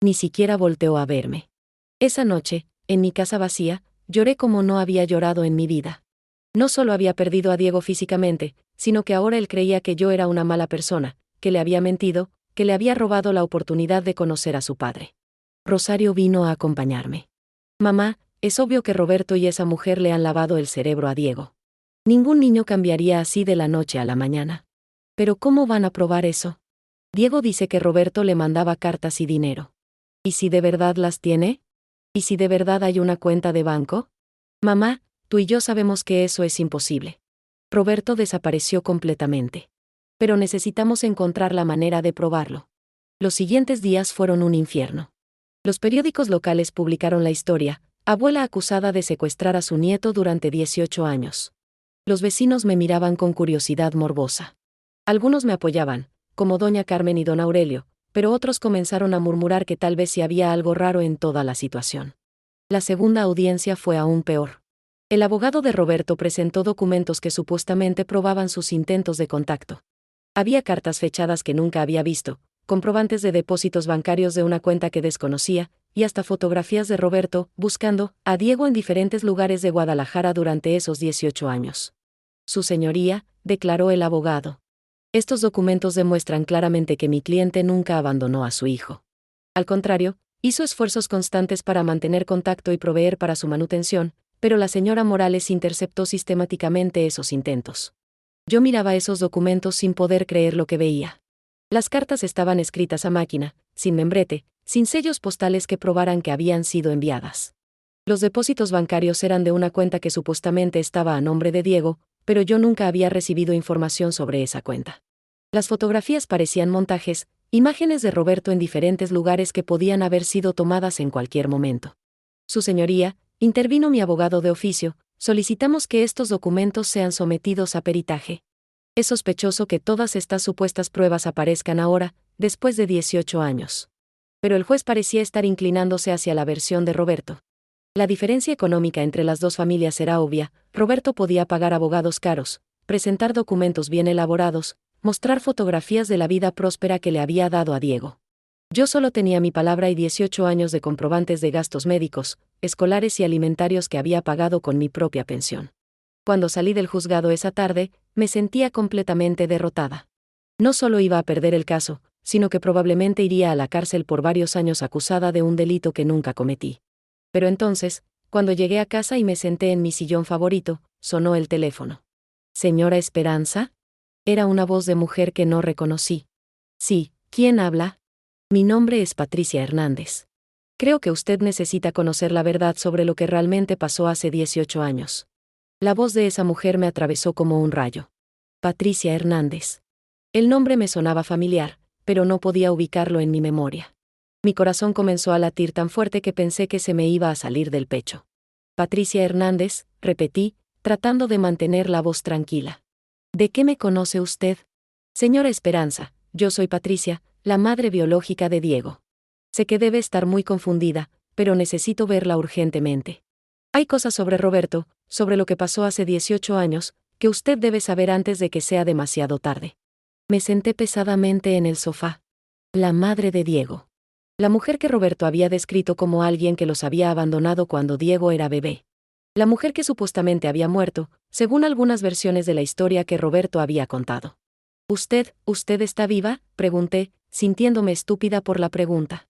Ni siquiera volteó a verme. Esa noche, en mi casa vacía, lloré como no había llorado en mi vida. No solo había perdido a Diego físicamente, sino que ahora él creía que yo era una mala persona, que le había mentido, que le había robado la oportunidad de conocer a su padre. Rosario vino a acompañarme. Mamá, es obvio que Roberto y esa mujer le han lavado el cerebro a Diego. Ningún niño cambiaría así de la noche a la mañana. Pero ¿cómo van a probar eso? Diego dice que Roberto le mandaba cartas y dinero. ¿Y si de verdad las tiene? ¿Y si de verdad hay una cuenta de banco? Mamá, tú y yo sabemos que eso es imposible. Roberto desapareció completamente. Pero necesitamos encontrar la manera de probarlo. Los siguientes días fueron un infierno. Los periódicos locales publicaron la historia: abuela acusada de secuestrar a su nieto durante 18 años. Los vecinos me miraban con curiosidad morbosa. Algunos me apoyaban, como doña Carmen y don Aurelio, pero otros comenzaron a murmurar que tal vez sí había algo raro en toda la situación. La segunda audiencia fue aún peor. El abogado de Roberto presentó documentos que supuestamente probaban sus intentos de contacto. Había cartas fechadas que nunca había visto, comprobantes de depósitos bancarios de una cuenta que desconocía, y hasta fotografías de Roberto, buscando a Diego en diferentes lugares de Guadalajara durante esos 18 años. Su señoría, declaró el abogado. Estos documentos demuestran claramente que mi cliente nunca abandonó a su hijo. Al contrario, hizo esfuerzos constantes para mantener contacto y proveer para su manutención, pero la señora Morales interceptó sistemáticamente esos intentos. Yo miraba esos documentos sin poder creer lo que veía. Las cartas estaban escritas a máquina, sin membrete, sin sellos postales que probaran que habían sido enviadas. Los depósitos bancarios eran de una cuenta que supuestamente estaba a nombre de Diego, pero yo nunca había recibido información sobre esa cuenta. Las fotografías parecían montajes, imágenes de Roberto en diferentes lugares que podían haber sido tomadas en cualquier momento. Su señoría, intervino mi abogado de oficio, solicitamos que estos documentos sean sometidos a peritaje. Es sospechoso que todas estas supuestas pruebas aparezcan ahora, después de 18 años. Pero el juez parecía estar inclinándose hacia la versión de Roberto. La diferencia económica entre las dos familias era obvia. Roberto podía pagar abogados caros, presentar documentos bien elaborados, mostrar fotografías de la vida próspera que le había dado a Diego. Yo solo tenía mi palabra y 18 años de comprobantes de gastos médicos, escolares y alimentarios que había pagado con mi propia pensión. Cuando salí del juzgado esa tarde, me sentía completamente derrotada. No solo iba a perder el caso, sino que probablemente iría a la cárcel por varios años acusada de un delito que nunca cometí. Pero entonces, cuando llegué a casa y me senté en mi sillón favorito, sonó el teléfono. ¿Señora Esperanza? Era una voz de mujer que no reconocí. Sí, ¿quién habla? Mi nombre es Patricia Hernández. Creo que usted necesita conocer la verdad sobre lo que realmente pasó hace 18 años. La voz de esa mujer me atravesó como un rayo. Patricia Hernández. El nombre me sonaba familiar, pero no podía ubicarlo en mi memoria. Mi corazón comenzó a latir tan fuerte que pensé que se me iba a salir del pecho. Patricia Hernández, repetí, tratando de mantener la voz tranquila. ¿De qué me conoce usted? Señora Esperanza, yo soy Patricia, la madre biológica de Diego. Sé que debe estar muy confundida, pero necesito verla urgentemente. Hay cosas sobre Roberto, sobre lo que pasó hace 18 años, que usted debe saber antes de que sea demasiado tarde. Me senté pesadamente en el sofá. La madre de Diego. La mujer que Roberto había descrito como alguien que los había abandonado cuando Diego era bebé. La mujer que supuestamente había muerto, según algunas versiones de la historia que Roberto había contado. ¿Usted está viva?, pregunté, sintiéndome estúpida por la pregunta.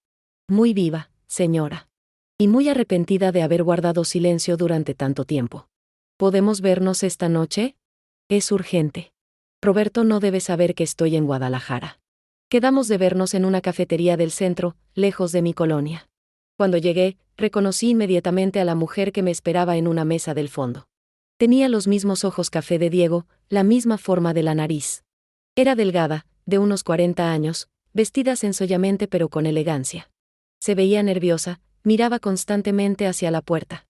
Muy viva, señora. Y muy arrepentida de haber guardado silencio durante tanto tiempo. ¿Podemos vernos esta noche? Es urgente. Roberto no debe saber que estoy en Guadalajara. Quedamos de vernos en una cafetería del centro, lejos de mi colonia. Cuando llegué, reconocí inmediatamente a la mujer que me esperaba en una mesa del fondo. Tenía los mismos ojos café de Diego, la misma forma de la nariz. Era delgada, de unos 40 años, vestida sencillamente pero con elegancia. Se veía nerviosa, miraba constantemente hacia la puerta.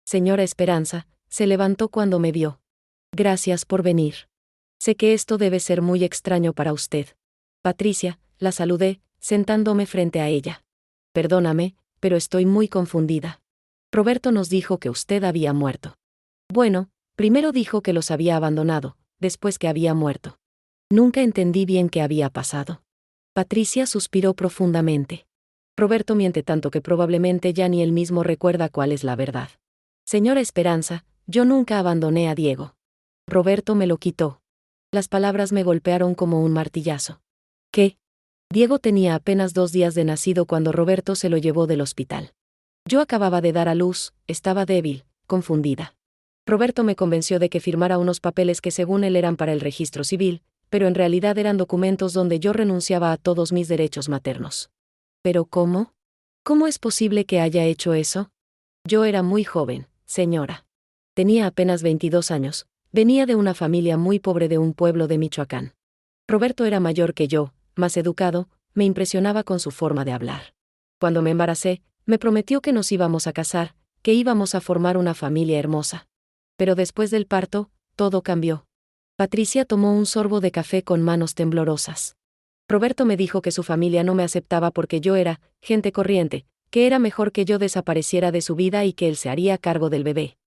Señora Esperanza, se levantó cuando me vio. Gracias por venir. Sé que esto debe ser muy extraño para usted. Patricia, la saludé, sentándome frente a ella. Perdóname, pero estoy muy confundida. Roberto nos dijo que usted había muerto. Bueno, primero dijo que los había abandonado, después que había muerto. Nunca entendí bien qué había pasado. Patricia suspiró profundamente. Roberto miente tanto que probablemente ya ni él mismo recuerda cuál es la verdad. Señora Esperanza, yo nunca abandoné a Diego. Roberto me lo quitó. Las palabras me golpearon como un martillazo. ¿Qué? Diego tenía apenas 2 días de nacido cuando Roberto se lo llevó del hospital. Yo acababa de dar a luz, estaba débil, confundida. Roberto me convenció de que firmara unos papeles que según él eran para el registro civil, pero en realidad eran documentos donde yo renunciaba a todos mis derechos maternos. ¿Pero cómo? ¿Cómo es posible que haya hecho eso? Yo era muy joven, señora. Tenía apenas 22 años, venía de una familia muy pobre de un pueblo de Michoacán. Roberto era mayor que yo, más educado, me impresionaba con su forma de hablar. Cuando me embaracé, me prometió que nos íbamos a casar, que íbamos a formar una familia hermosa. Pero después del parto, todo cambió. Patricia tomó un sorbo de café con manos temblorosas. Roberto me dijo que su familia no me aceptaba porque yo era gente corriente, que era mejor que yo desapareciera de su vida y que él se haría cargo del bebé.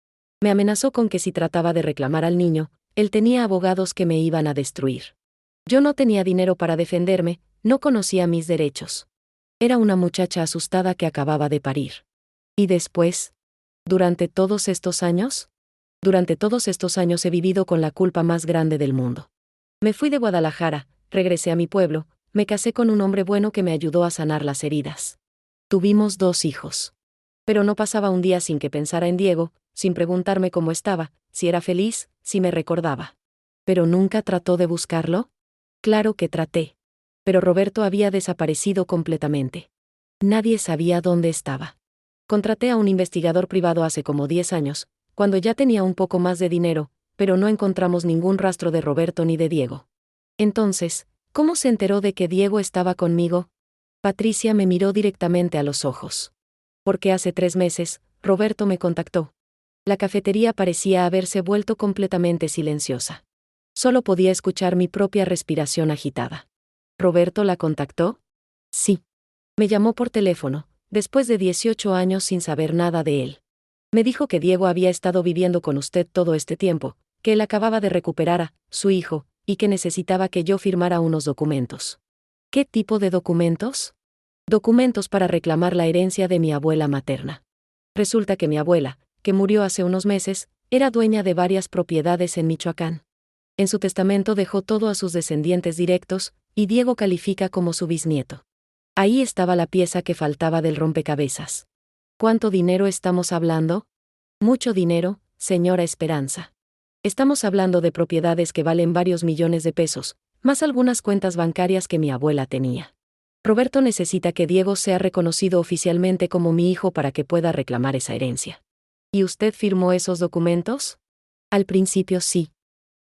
Me amenazó con que si trataba de reclamar al niño, él tenía abogados que me iban a destruir. Yo no tenía dinero para defenderme, no conocía mis derechos. Era una muchacha asustada que acababa de parir. ¿Y después? ¿Durante todos estos años? Durante todos estos años he vivido con la culpa más grande del mundo. Me fui de Guadalajara, regresé a mi pueblo, me casé con un hombre bueno que me ayudó a sanar las heridas. Tuvimos 2 hijos. Pero no pasaba un día sin que pensara en Diego, sin preguntarme cómo estaba, si era feliz, si me recordaba. ¿Pero nunca trató de buscarlo? Claro que traté. Pero Roberto había desaparecido completamente. Nadie sabía dónde estaba. Contraté a un investigador privado hace como 10 años, cuando ya tenía un poco más de dinero, pero no encontramos ningún rastro de Roberto ni de Diego. Entonces, ¿cómo se enteró de que Diego estaba conmigo? Patricia me miró directamente a los ojos. Porque hace 3 meses, Roberto me contactó. La cafetería parecía haberse vuelto completamente silenciosa. Solo podía escuchar mi propia respiración agitada. ¿Roberto la contactó? Sí. Me llamó por teléfono, después de 18 años sin saber nada de él. Me dijo que Diego había estado viviendo con usted todo este tiempo, que él acababa de recuperar a su hijo, y que necesitaba que yo firmara unos documentos. ¿Qué tipo de documentos? Documentos para reclamar la herencia de mi abuela materna. Resulta que mi abuela, que murió hace unos meses, era dueña de varias propiedades en Michoacán. En su testamento dejó todo a sus descendientes directos, y Diego califica como su bisnieto. Ahí estaba la pieza que faltaba del rompecabezas. ¿Cuánto dinero estamos hablando? Mucho dinero, señora Esperanza. Estamos hablando de propiedades que valen varios millones de pesos, más algunas cuentas bancarias que mi abuela tenía. Roberto necesita que Diego sea reconocido oficialmente como mi hijo para que pueda reclamar esa herencia. ¿Y usted firmó esos documentos? Al principio sí.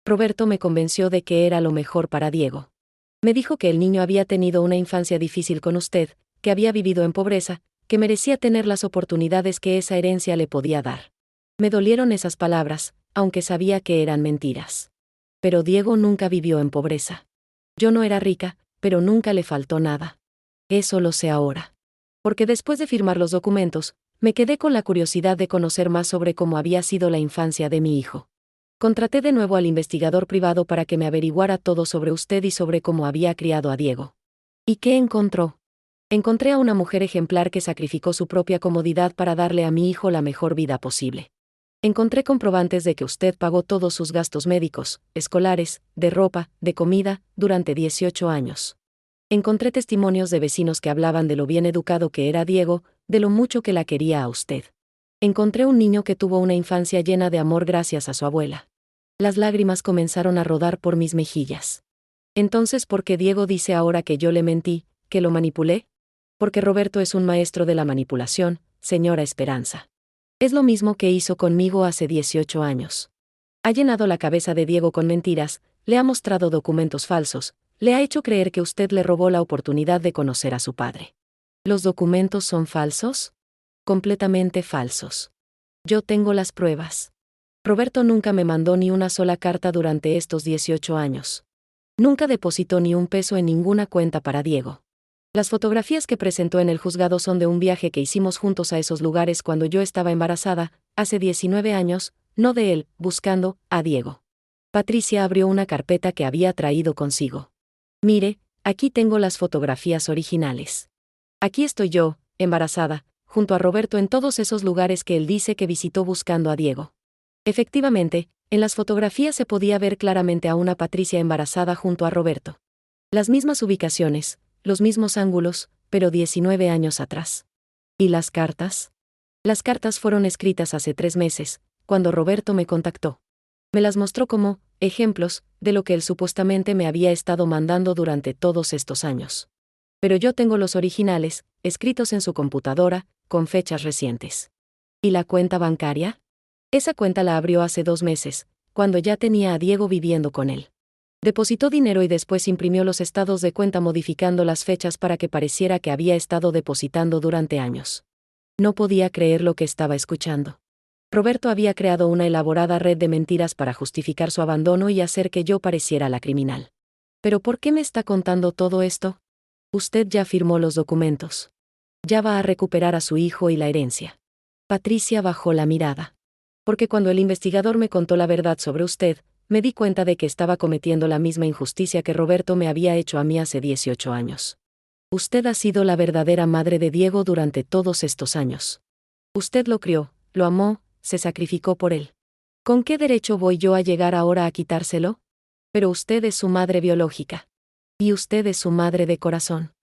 Roberto me convenció de que era lo mejor para Diego. Me dijo que el niño había tenido una infancia difícil con usted, que había vivido en pobreza, que merecía tener las oportunidades que esa herencia le podía dar. Me dolieron esas palabras, aunque sabía que eran mentiras. Pero Diego nunca vivió en pobreza. Yo no era rica, pero nunca le faltó nada. Eso lo sé ahora. Porque después de firmar los documentos, me quedé con la curiosidad de conocer más sobre cómo había sido la infancia de mi hijo. Contraté de nuevo al investigador privado para que me averiguara todo sobre usted y sobre cómo había criado a Diego. ¿Y qué encontró? Encontré a una mujer ejemplar que sacrificó su propia comodidad para darle a mi hijo la mejor vida posible. Encontré comprobantes de que usted pagó todos sus gastos médicos, escolares, de ropa, de comida, durante 18 años. Encontré testimonios de vecinos que hablaban de lo bien educado que era Diego, de lo mucho que la quería a usted. Encontré un niño que tuvo una infancia llena de amor gracias a su abuela. Las lágrimas comenzaron a rodar por mis mejillas. Entonces, ¿por qué Diego dice ahora que yo le mentí, que lo manipulé? Porque Roberto es un maestro de la manipulación, señora Esperanza. Es lo mismo que hizo conmigo hace 18 años. Ha llenado la cabeza de Diego con mentiras, le ha mostrado documentos falsos, le ha hecho creer que usted le robó la oportunidad de conocer a su padre. ¿Los documentos son falsos? Completamente falsos. Yo tengo las pruebas. Roberto nunca me mandó ni una sola carta durante estos 18 años. Nunca depositó ni un peso en ninguna cuenta para Diego. Las fotografías que presentó en el juzgado son de un viaje que hicimos juntos a esos lugares cuando yo estaba embarazada, hace 19 años, no de él, buscando a Diego. Patricia abrió una carpeta que había traído consigo. Mire, aquí tengo las fotografías originales. Aquí estoy yo, embarazada, junto a Roberto en todos esos lugares que él dice que visitó buscando a Diego. Efectivamente, en las fotografías se podía ver claramente a una Patricia embarazada junto a Roberto. Las mismas ubicaciones, los mismos ángulos, pero 19 años atrás. ¿Y las cartas? Las cartas fueron escritas hace 3 meses, cuando Roberto me contactó. Me las mostró como ejemplos de lo que él supuestamente me había estado mandando durante todos estos años. Pero yo tengo los originales, escritos en su computadora, con fechas recientes. ¿Y la cuenta bancaria? Esa cuenta la abrió hace 2 meses, cuando ya tenía a Diego viviendo con él. Depositó dinero y después imprimió los estados de cuenta modificando las fechas para que pareciera que había estado depositando durante años. No podía creer lo que estaba escuchando. Roberto había creado una elaborada red de mentiras para justificar su abandono y hacer que yo pareciera la criminal. ¿Pero por qué me está contando todo esto? Usted ya firmó los documentos. Ya va a recuperar a su hijo y la herencia. Patricia bajó la mirada. Porque cuando el investigador me contó la verdad sobre usted, me di cuenta de que estaba cometiendo la misma injusticia que Roberto me había hecho a mí hace 18 años. Usted ha sido la verdadera madre de Diego durante todos estos años. Usted lo crió, lo amó, se sacrificó por él. ¿Con qué derecho voy yo a llegar ahora a quitárselo? Pero usted es su madre biológica. Y usted es su madre de corazón.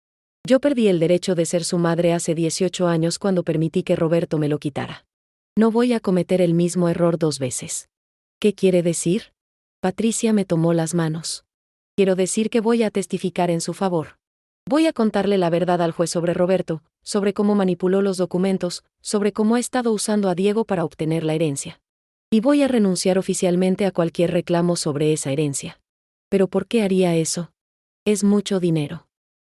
Yo perdí el derecho de ser su madre hace 18 años cuando permití que Roberto me lo quitara. No voy a cometer el mismo error 2 veces. ¿Qué quiere decir? Patricia me tomó las manos. Quiero decir que voy a testificar en su favor. Voy a contarle la verdad al juez sobre Roberto, sobre cómo manipuló los documentos, sobre cómo ha estado usando a Diego para obtener la herencia. Y voy a renunciar oficialmente a cualquier reclamo sobre esa herencia. ¿Pero por qué haría eso? Es mucho dinero.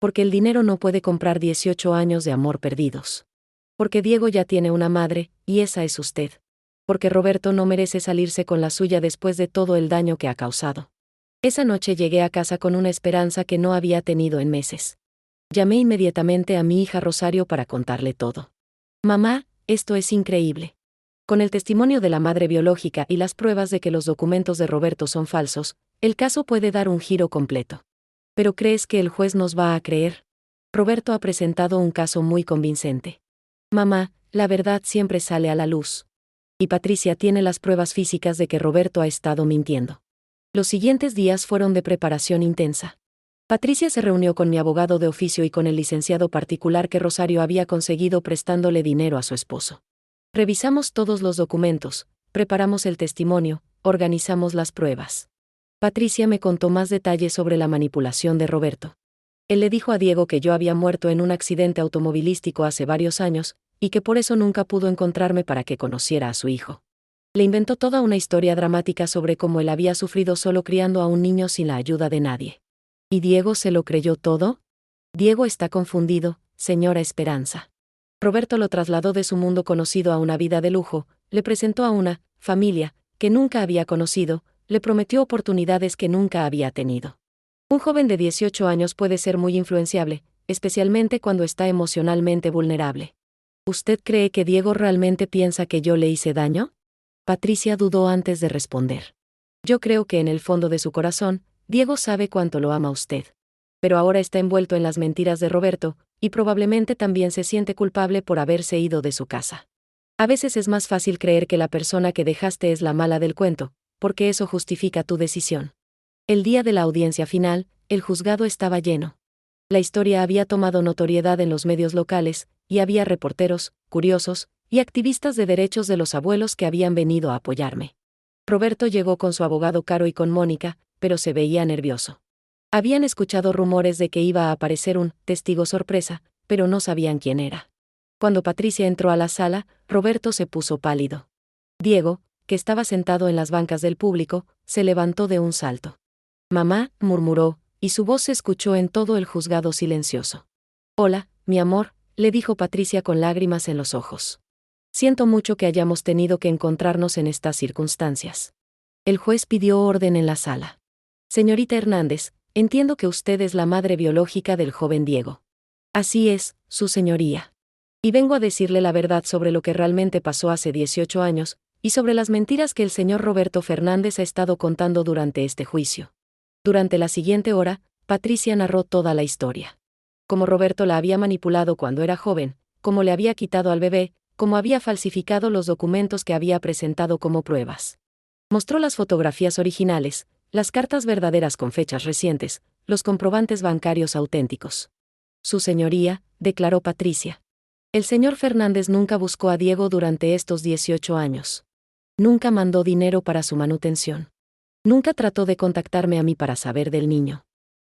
Porque el dinero no puede comprar 18 años de amor perdidos. Porque Diego ya tiene una madre, y esa es usted. Porque Roberto no merece salirse con la suya después de todo el daño que ha causado. Esa noche llegué a casa con una esperanza que no había tenido en meses. Llamé inmediatamente a mi hija Rosario para contarle todo. Mamá, esto es increíble. Con el testimonio de la madre biológica y las pruebas de que los documentos de Roberto son falsos, el caso puede dar un giro completo. ¿Pero crees que el juez nos va a creer? Roberto ha presentado un caso muy convincente. Mamá, la verdad siempre sale a la luz. Y Patricia tiene las pruebas físicas de que Roberto ha estado mintiendo. Los siguientes días fueron de preparación intensa. Patricia se reunió con mi abogado de oficio y con el licenciado particular que Rosario había conseguido prestándole dinero a su esposo. Revisamos todos los documentos, preparamos el testimonio, organizamos las pruebas. Patricia me contó más detalles sobre la manipulación de Roberto. Él le dijo a Diego que yo había muerto en un accidente automovilístico hace varios años, y que por eso nunca pudo encontrarme para que conociera a su hijo. Le inventó toda una historia dramática sobre cómo él había sufrido solo criando a un niño sin la ayuda de nadie. ¿Y Diego se lo creyó todo? Diego está confundido, señora Esperanza. Roberto lo trasladó de su mundo conocido a una vida de lujo, le presentó a una familia que nunca había conocido, le prometió oportunidades que nunca había tenido. Un joven de 18 años puede ser muy influenciable, especialmente cuando está emocionalmente vulnerable. ¿Usted cree que Diego realmente piensa que yo le hice daño? Patricia dudó antes de responder. Yo creo que en el fondo de su corazón, Diego sabe cuánto lo ama a usted. Pero ahora está envuelto en las mentiras de Roberto, y probablemente también se siente culpable por haberse ido de su casa. A veces es más fácil creer que la persona que dejaste es la mala del cuento, porque eso justifica tu decisión. El día de la audiencia final, el juzgado estaba lleno. La historia había tomado notoriedad en los medios locales, y había reporteros, curiosos, y activistas de derechos de los abuelos que habían venido a apoyarme. Roberto llegó con su abogado Caro y con Mónica, pero se veía nervioso. Habían escuchado rumores de que iba a aparecer un testigo sorpresa, pero no sabían quién era. Cuando Patricia entró a la sala, Roberto se puso pálido. Diego, que estaba sentado en las bancas del público, se levantó de un salto. Mamá, murmuró, y su voz se escuchó en todo el juzgado silencioso. Hola, mi amor, le dijo Patricia con lágrimas en los ojos. Siento mucho que hayamos tenido que encontrarnos en estas circunstancias. El juez pidió orden en la sala. Señorita Hernández, entiendo que usted es la madre biológica del joven Diego. Así es, su señoría. Y vengo a decirle la verdad sobre lo que realmente pasó hace 18 años, y sobre las mentiras que el señor Roberto Fernández ha estado contando durante este juicio. Durante la siguiente hora, Patricia narró toda la historia. Cómo Roberto la había manipulado cuando era joven, cómo le había quitado al bebé, cómo había falsificado los documentos que había presentado como pruebas. Mostró las fotografías originales, las cartas verdaderas con fechas recientes, los comprobantes bancarios auténticos. Su señoría, declaró Patricia. El señor Fernández nunca buscó a Diego durante estos 18 años. Nunca mandó dinero para su manutención. Nunca trató de contactarme a mí para saber del niño.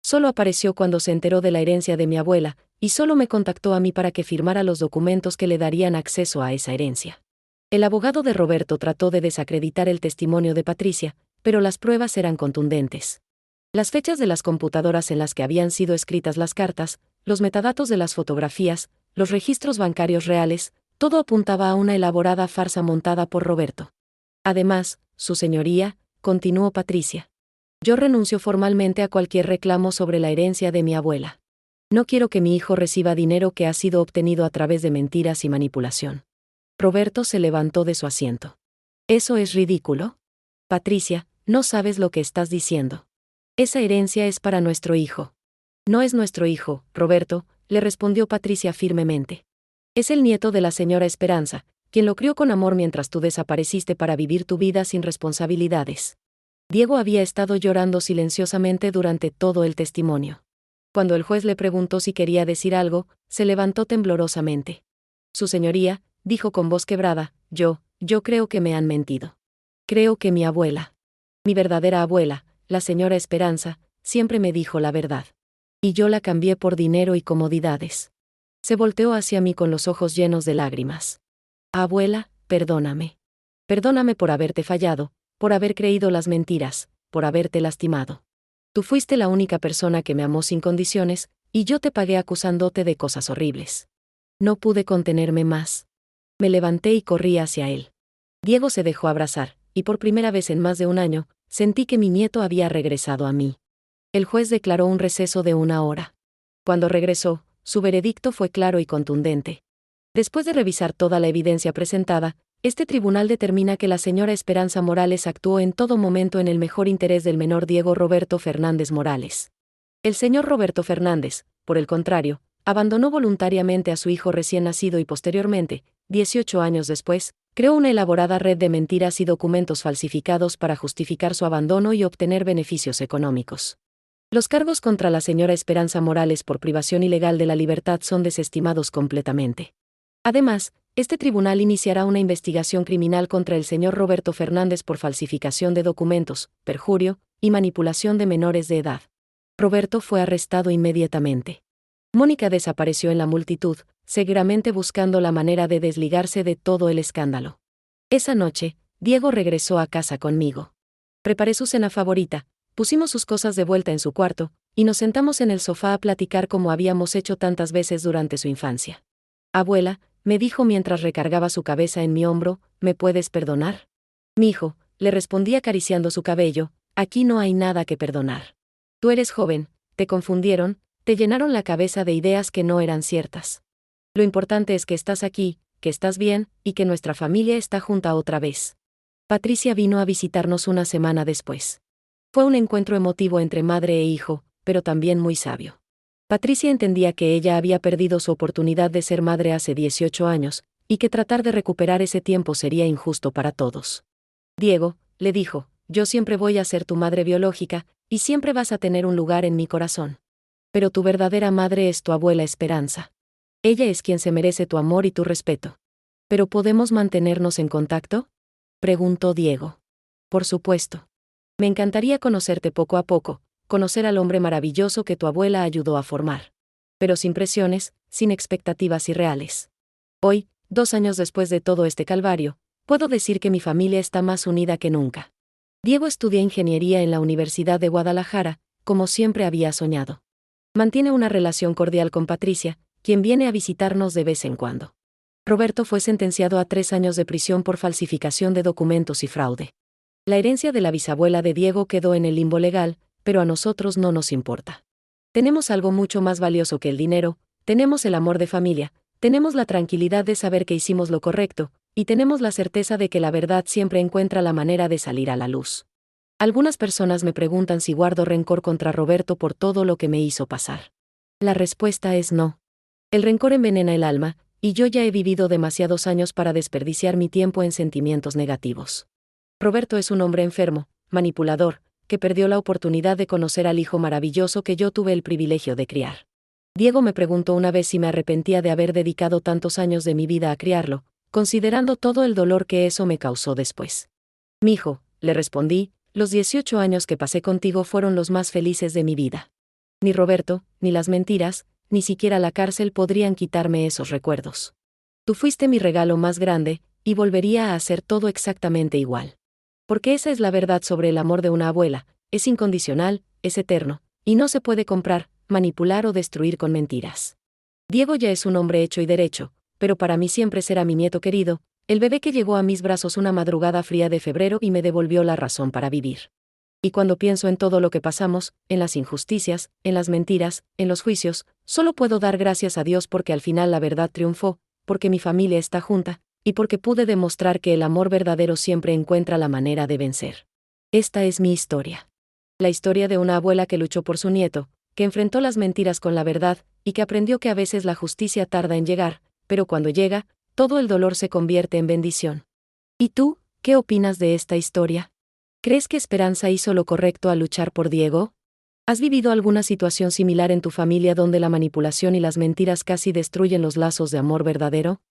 Solo apareció cuando se enteró de la herencia de mi abuela, y solo me contactó a mí para que firmara los documentos que le darían acceso a esa herencia. El abogado de Roberto trató de desacreditar el testimonio de Patricia, pero las pruebas eran contundentes. Las fechas de las computadoras en las que habían sido escritas las cartas, los metadatos de las fotografías, los registros bancarios reales, todo apuntaba a una elaborada farsa montada por Roberto. Además, su señoría, continuó Patricia. Yo renuncio formalmente a cualquier reclamo sobre la herencia de mi abuela. No quiero que mi hijo reciba dinero que ha sido obtenido a través de mentiras y manipulación. Roberto se levantó de su asiento. ¿Eso es ridículo? Patricia, no sabes lo que estás diciendo. Esa herencia es para nuestro hijo. No es nuestro hijo, Roberto, le respondió Patricia firmemente. Es el nieto de la señora Esperanza, quien lo crió con amor mientras tú desapareciste para vivir tu vida sin responsabilidades. Diego había estado llorando silenciosamente durante todo el testimonio. Cuando el juez le preguntó si quería decir algo, se levantó temblorosamente. Su señoría, dijo con voz quebrada, yo creo que me han mentido. Creo que mi abuela, mi verdadera abuela, la señora Esperanza, siempre me dijo la verdad. Y yo la cambié por dinero y comodidades. Se volteó hacia mí con los ojos llenos de lágrimas. Abuela, perdóname. Perdóname por haberte fallado, por haber creído las mentiras, por haberte lastimado. Tú fuiste la única persona que me amó sin condiciones, y yo te pagué acusándote de cosas horribles. No pude contenerme más. Me levanté y corrí hacia él. Diego se dejó abrazar, y por primera vez en más de un año, sentí que mi nieto había regresado a mí. El juez declaró un receso de 1 hora. Cuando regresó, su veredicto fue claro y contundente. Después de revisar toda la evidencia presentada, este tribunal determina que la señora Esperanza Morales actuó en todo momento en el mejor interés del menor Diego Roberto Fernández Morales. El señor Roberto Fernández, por el contrario, abandonó voluntariamente a su hijo recién nacido y posteriormente, 18 años después, creó una elaborada red de mentiras y documentos falsificados para justificar su abandono y obtener beneficios económicos. Los cargos contra la señora Esperanza Morales por privación ilegal de la libertad son desestimados completamente. Además, este tribunal iniciará una investigación criminal contra el señor Roberto Fernández por falsificación de documentos, perjurio y manipulación de menores de edad. Roberto fue arrestado inmediatamente. Mónica desapareció en la multitud, seguramente buscando la manera de desligarse de todo el escándalo. Esa noche, Diego regresó a casa conmigo. Preparé su cena favorita, pusimos sus cosas de vuelta en su cuarto, y nos sentamos en el sofá a platicar como habíamos hecho tantas veces durante su infancia. Abuela, me dijo mientras recargaba su cabeza en mi hombro, ¿me puedes perdonar? Mijo, le respondí acariciando su cabello, aquí no hay nada que perdonar. Tú eres joven, te confundieron, te llenaron la cabeza de ideas que no eran ciertas. Lo importante es que estás aquí, que estás bien, y que nuestra familia está junta otra vez. Patricia vino a visitarnos una semana después. Fue un encuentro emotivo entre madre e hijo, pero también muy sabio. Patricia entendía que ella había perdido su oportunidad de ser madre hace 18 años, y que tratar de recuperar ese tiempo sería injusto para todos. Diego, le dijo, yo siempre voy a ser tu madre biológica, y siempre vas a tener un lugar en mi corazón. Pero tu verdadera madre es tu abuela Esperanza. Ella es quien se merece tu amor y tu respeto. ¿Pero podemos mantenernos en contacto?, preguntó Diego. Por supuesto. Me encantaría conocerte poco a poco, conocer al hombre maravilloso que tu abuela ayudó a formar. Pero sin presiones, sin expectativas irreales. Hoy, 2 años después de todo este calvario, puedo decir que mi familia está más unida que nunca. Diego estudia ingeniería en la Universidad de Guadalajara, como siempre había soñado. Mantiene una relación cordial con Patricia, quien viene a visitarnos de vez en cuando. Roberto fue sentenciado a 3 años de prisión por falsificación de documentos y fraude. La herencia de la bisabuela de Diego quedó en el limbo legal, pero a nosotros no nos importa. Tenemos algo mucho más valioso que el dinero, tenemos el amor de familia, tenemos la tranquilidad de saber que hicimos lo correcto, y tenemos la certeza de que la verdad siempre encuentra la manera de salir a la luz. Algunas personas me preguntan si guardo rencor contra Roberto por todo lo que me hizo pasar. La respuesta es no. El rencor envenena el alma, y yo ya he vivido demasiados años para desperdiciar mi tiempo en sentimientos negativos. Roberto es un hombre enfermo, manipulador, que perdió la oportunidad de conocer al hijo maravilloso que yo tuve el privilegio de criar. Diego me preguntó una vez si me arrepentía de haber dedicado tantos años de mi vida a criarlo, considerando todo el dolor que eso me causó después. Mijo, le respondí, los 18 años que pasé contigo fueron los más felices de mi vida. Ni Roberto, ni las mentiras, ni siquiera la cárcel podrían quitarme esos recuerdos. Tú fuiste mi regalo más grande, y volvería a hacer todo exactamente igual. Porque esa es la verdad sobre el amor de una abuela, es incondicional, es eterno, y no se puede comprar, manipular o destruir con mentiras. Diego ya es un hombre hecho y derecho, pero para mí siempre será mi nieto querido, el bebé que llegó a mis brazos una madrugada fría de febrero y me devolvió la razón para vivir. Y cuando pienso en todo lo que pasamos, en las injusticias, en las mentiras, en los juicios, solo puedo dar gracias a Dios porque al final la verdad triunfó, porque mi familia está junta, y porque pude demostrar que el amor verdadero siempre encuentra la manera de vencer. Esta es mi historia. La historia de una abuela que luchó por su nieto, que enfrentó las mentiras con la verdad, y que aprendió que a veces la justicia tarda en llegar, pero cuando llega, todo el dolor se convierte en bendición. ¿Y tú, qué opinas de esta historia? ¿Crees que Esperanza hizo lo correcto al luchar por Diego? ¿Has vivido alguna situación similar en tu familia donde la manipulación y las mentiras casi destruyen los lazos de amor verdadero?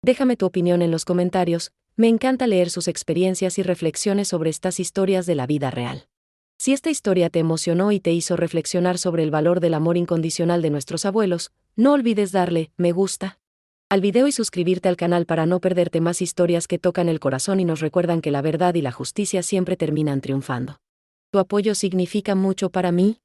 Déjame tu opinión en los comentarios, me encanta leer sus experiencias y reflexiones sobre estas historias de la vida real. Si esta historia te emocionó y te hizo reflexionar sobre el valor del amor incondicional de nuestros abuelos, No olvides darle me gusta al video y suscribirte al canal para no perderte más historias que tocan el corazón y nos recuerdan que la verdad y la justicia siempre terminan triunfando. Tu apoyo significa mucho para mí.